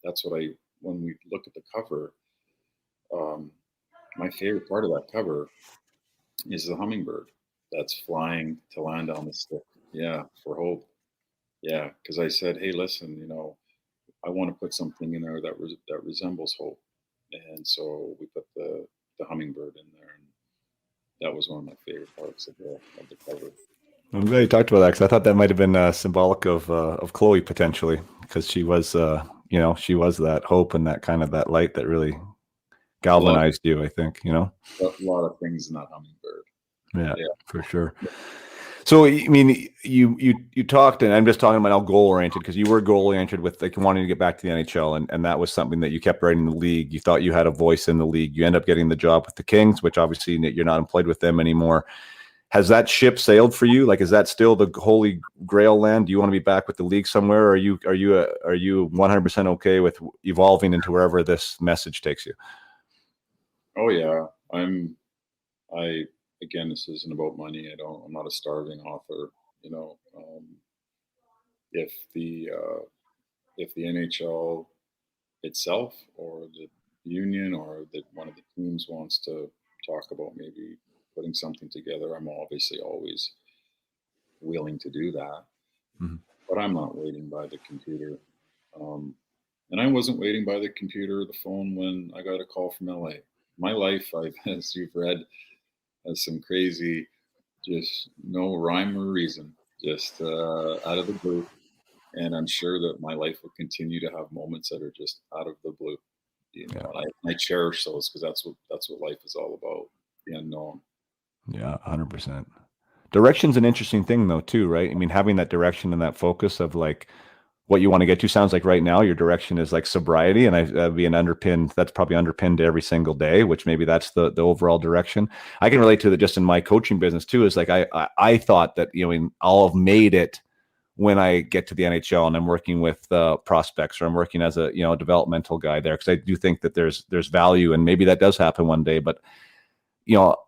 that's what when we look at the cover, my favorite part of that cover is the hummingbird that's flying to land on the stick. Yeah, for hope. Yeah, because I said, hey, listen, I want to put something in there that resembles hope, and so we put the hummingbird in there, and that was one of my favorite parts of the cover. I'm glad you talked about that because I thought that might have been symbolic of Chloe potentially, because she was she was that hope and that kind of that light that really galvanized you. I think a lot of things in that hummingbird. Yeah, for sure. So, I mean, you talked, and I'm just talking about how goal oriented, because you were goal oriented with like wanting to get back to the NHL, and that was something that you kept writing in the league. You thought you had a voice in the league. You end up getting the job with the Kings, which obviously you're not employed with them anymore. Has that ship sailed for you? Like, is that still the holy grail land? Do you want to be back with the league somewhere, or are you 100% okay with evolving into wherever this message takes you? Oh yeah, again, this isn't about money. I'm not a starving author. If the NHL itself or the union or one of the teams wants to talk about maybe putting something together, I'm obviously always willing to do that. Mm-hmm. But I'm not waiting by the computer. And I wasn't waiting by the computer or the phone when I got a call from LA. My life, as you've read, has some crazy, just no rhyme or reason, just out of the blue. And I'm sure that my life will continue to have moments that are just out of the blue. And I cherish those because that's what life is all about, the unknown. Yeah, 100%. Direction's an interesting thing though, too, right? I mean, having that direction and that focus of like what you want to get to. Sounds like right now your direction is like sobriety, and that's probably underpinned every single day, which maybe that's the overall direction. I can relate to that just in my coaching business too, is like I thought that, I'll have made it when I get to the NHL and I'm working with prospects, or I'm working as a developmental guy there, because I do think that there's value, and maybe that does happen one day, but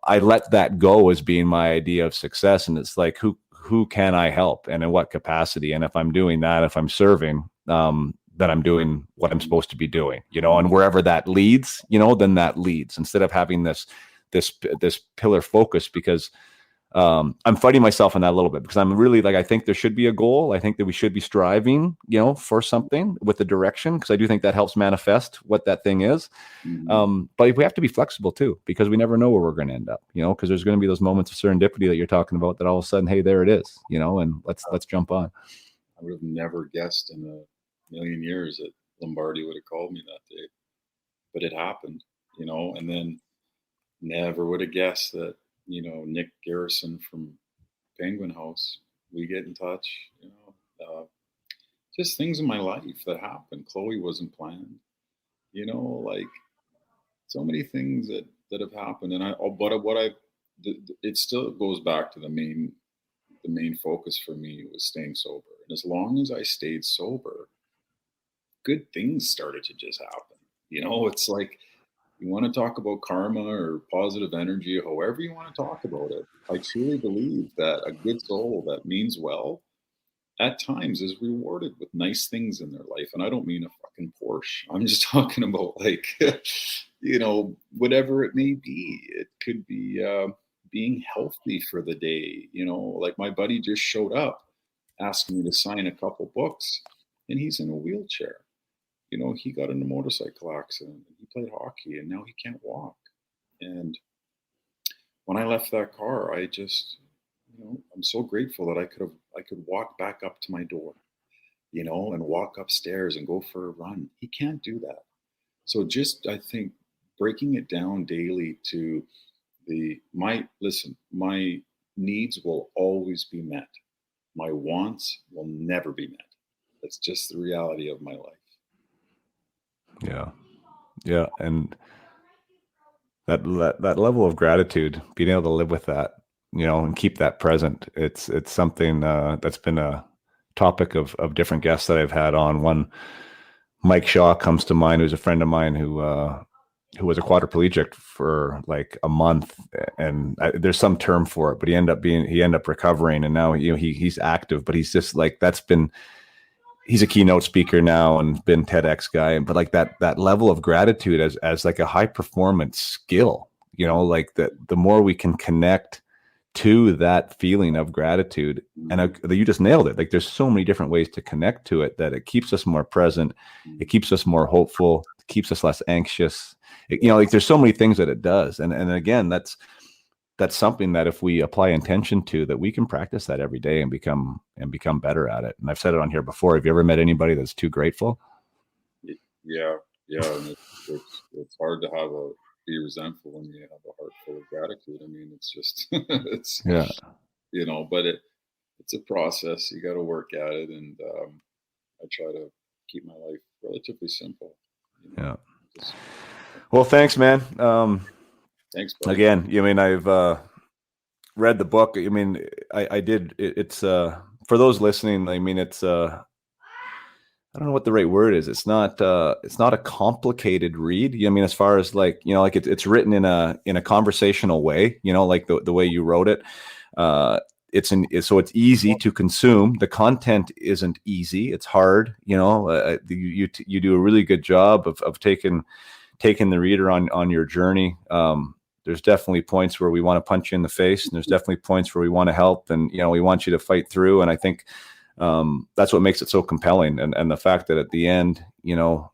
I let that go as being my idea of success. And it's like, who can I help and in what capacity? And if I'm doing that, if I'm serving, then I'm doing what I'm supposed to be doing, and wherever that leads, then that leads, instead of having this pillar focus, because I'm fighting myself in that a little bit, because I'm really like, I think there should be a goal. I think that we should be striving, for something with the direction, because I do think that helps manifest what that thing is. Mm-hmm. But we have to be flexible too, because we never know where we're going to end up, because there's going to be those moments of serendipity that you're talking about, that all of a sudden, hey, there it is, and let's jump on. I would have never guessed in a million years that Lombardi would have called me that day, but it happened, and then never would have guessed that, Nick Garrison from Penguin House, we get in touch, just things in my life that happened. Chloe wasn't planned, like so many things that have happened. And it still goes back to the main focus for me was staying sober. And as long as I stayed sober, good things started to just happen. It's like, you want to talk about karma or positive energy, however you want to talk about it. I truly believe that a good soul that means well at times is rewarded with nice things in their life. And I don't mean a fucking Porsche. I'm just talking about like, whatever it may be. It could be being healthy for the day. Like my buddy just showed up asking me to sign a couple books, and he's in a wheelchair. He got in a motorcycle accident. He played hockey, and now he can't walk. And when I left that car, I just I'm so grateful that I could walk back up to my door, and walk upstairs and go for a run. He can't do that. So just, I think, breaking it down daily to my needs will always be met. My wants will never be met. That's just the reality of my life. Yeah. Yeah. And that level of gratitude, being able to live with that, and keep that present. It's something that's been a topic of different guests that I've had on. One, Mike Shaw comes to mind, who's a friend of mine who was a quadriplegic for like a month, and there's some term for it, but he ended up recovering, and now he's active, but he's just like he's a keynote speaker now and been TEDx guy, but like that level of gratitude as like a high performance skill, like the more we can connect to that feeling of gratitude, and you just nailed it. Like there's so many different ways to connect to it that it keeps us more present. It keeps us more hopeful, it keeps us less anxious. Like there's so many things that it does. And again, that's something that if we apply intention to, that we can practice that every day and become better at it. And I've said it on here before. Have you ever met anybody that's too grateful? Yeah. And it's hard to be resentful when you have a heart full of gratitude. I mean, it's just, Yeah. But it's a process. You got to work at it. And I try to keep my life relatively simple. Yeah. Well, thanks, man. Thanks, buddy. Again, I've read the book. I did. It's for those listening. It's I don't know what the right word is. It's not a complicated read. As far as it's written in a conversational way. Like the way you wrote it. So it's easy to consume. The content isn't easy. It's hard. You do a really good job of taking the reader on your journey. There's definitely points where we want to punch you in the face, and there's definitely points where we want to help, and we want you to fight through. And I think that's what makes it so compelling. And the fact that at the end, you're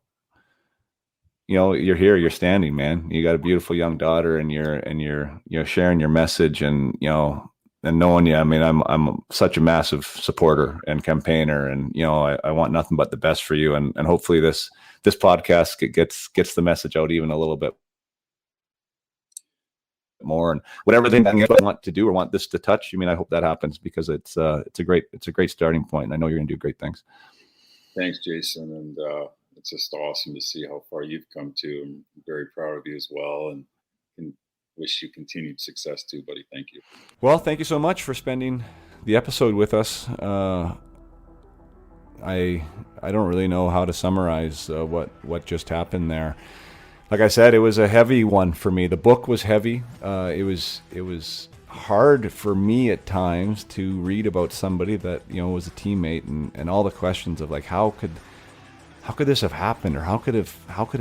here, you're standing, man. You got a beautiful young daughter, and you're sharing your message, and and knowing you. I'm such a massive supporter and campaigner, and I want nothing but the best for you, and hopefully this podcast gets the message out even a little bit more, and whatever thing I want to do or want this to touch. I hope that happens, because it's a great starting point, and I know you're gonna do great things. Thanks, Jason, and it's just awesome to see how far you've come too. I'm very proud of you as well, and wish you continued success too, buddy. Thank you. Well, thank you so much for spending the episode with us. I don't really know how to summarize what just happened there. Like I said, it was a heavy one for me. The book was heavy. It was hard for me at times to read about somebody that was a teammate, and all the questions of like how could this have happened, or how could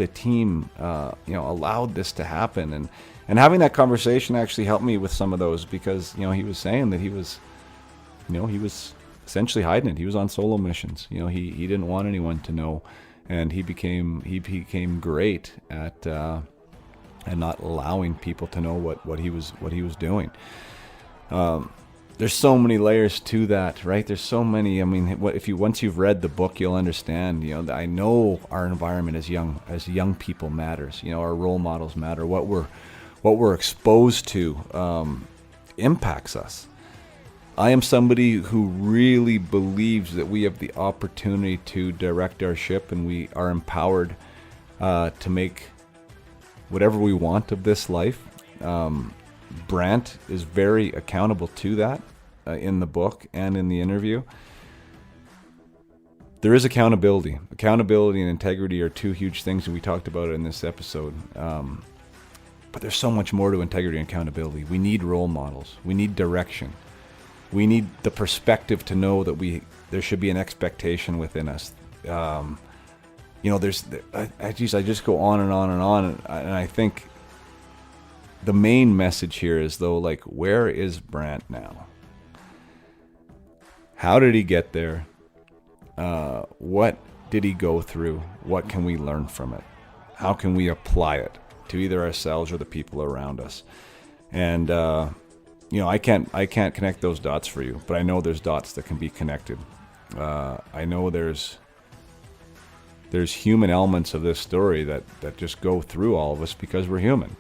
a team allowed this to happen, and having that conversation actually helped me with some of those, because he was saying that he was essentially hiding it. He was on solo missions. He didn't want anyone to know. And he became great at not allowing people to know what he was doing. There's so many layers to that, right? There's so many. Once you've read the book, you'll understand. I know our environment as young people matters. Our role models matter. What we're exposed to impacts us. I am somebody who really believes that we have the opportunity to direct our ship, and we are empowered to make whatever we want of this life. Brantt is very accountable to that in the book and in the interview. There is accountability. Accountability and integrity are two huge things, and we talked about it in this episode. But there's so much more to integrity and accountability. We need role models. We need direction. We need the perspective to know that there should be an expectation within us. I just go on and on and on, and I think the main message here is, though, like, where is Brantt now? How did he get there? What did he go through? What can we learn from it? How can we apply it to either ourselves or the people around us? And I can't connect those dots for you, but I know there's dots that can be connected. I know there's human elements of this story that just go through all of us because we're human.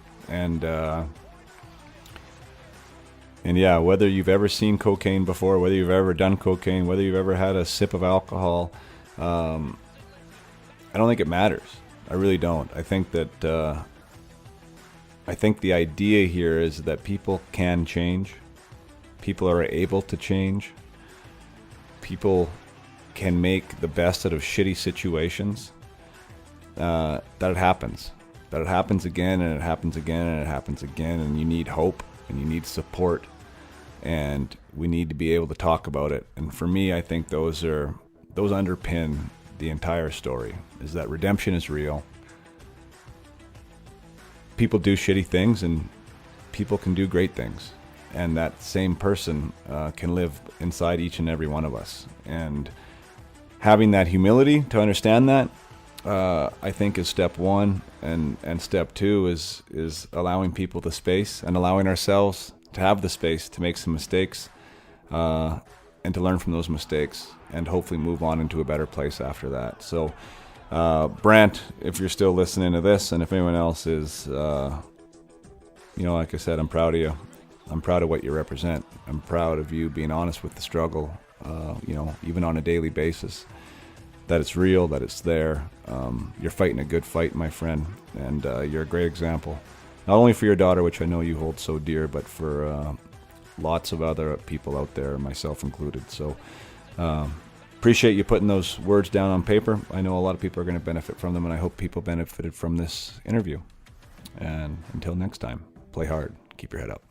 And yeah, whether you've ever seen cocaine before, whether you've ever done cocaine, whether you've ever had a sip of alcohol, I don't think it matters. I really don't. I think that I think the idea here is that people can change. People are able to change. People can make the best out of shitty situations. That it happens. That it happens again and it happens again and it happens again. And you need hope and you need support. And we need to be able to talk about it. And for me, I think those underpin the entire story, is that redemption is real. People do shitty things and people can do great things. And that same person can live inside each and every one of us. And having that humility to understand that, I think, is step one. And step two is allowing people the space and allowing ourselves to have the space to make some mistakes and to learn from those mistakes and hopefully move on into a better place after that. So, Brantt, if you're still listening to this, and if anyone else is, like I said, I'm proud of you. I'm proud of what you represent. I'm proud of you being honest with the struggle, even on a daily basis, that it's real, that it's there. You're fighting a good fight, my friend, and you're a great example, not only for your daughter, which I know you hold so dear, but for lots of other people out there, myself included. So appreciate you putting those words down on paper. I know a lot of people are going to benefit from them, and I hope people benefited from this interview. And until next time, play hard, keep your head up.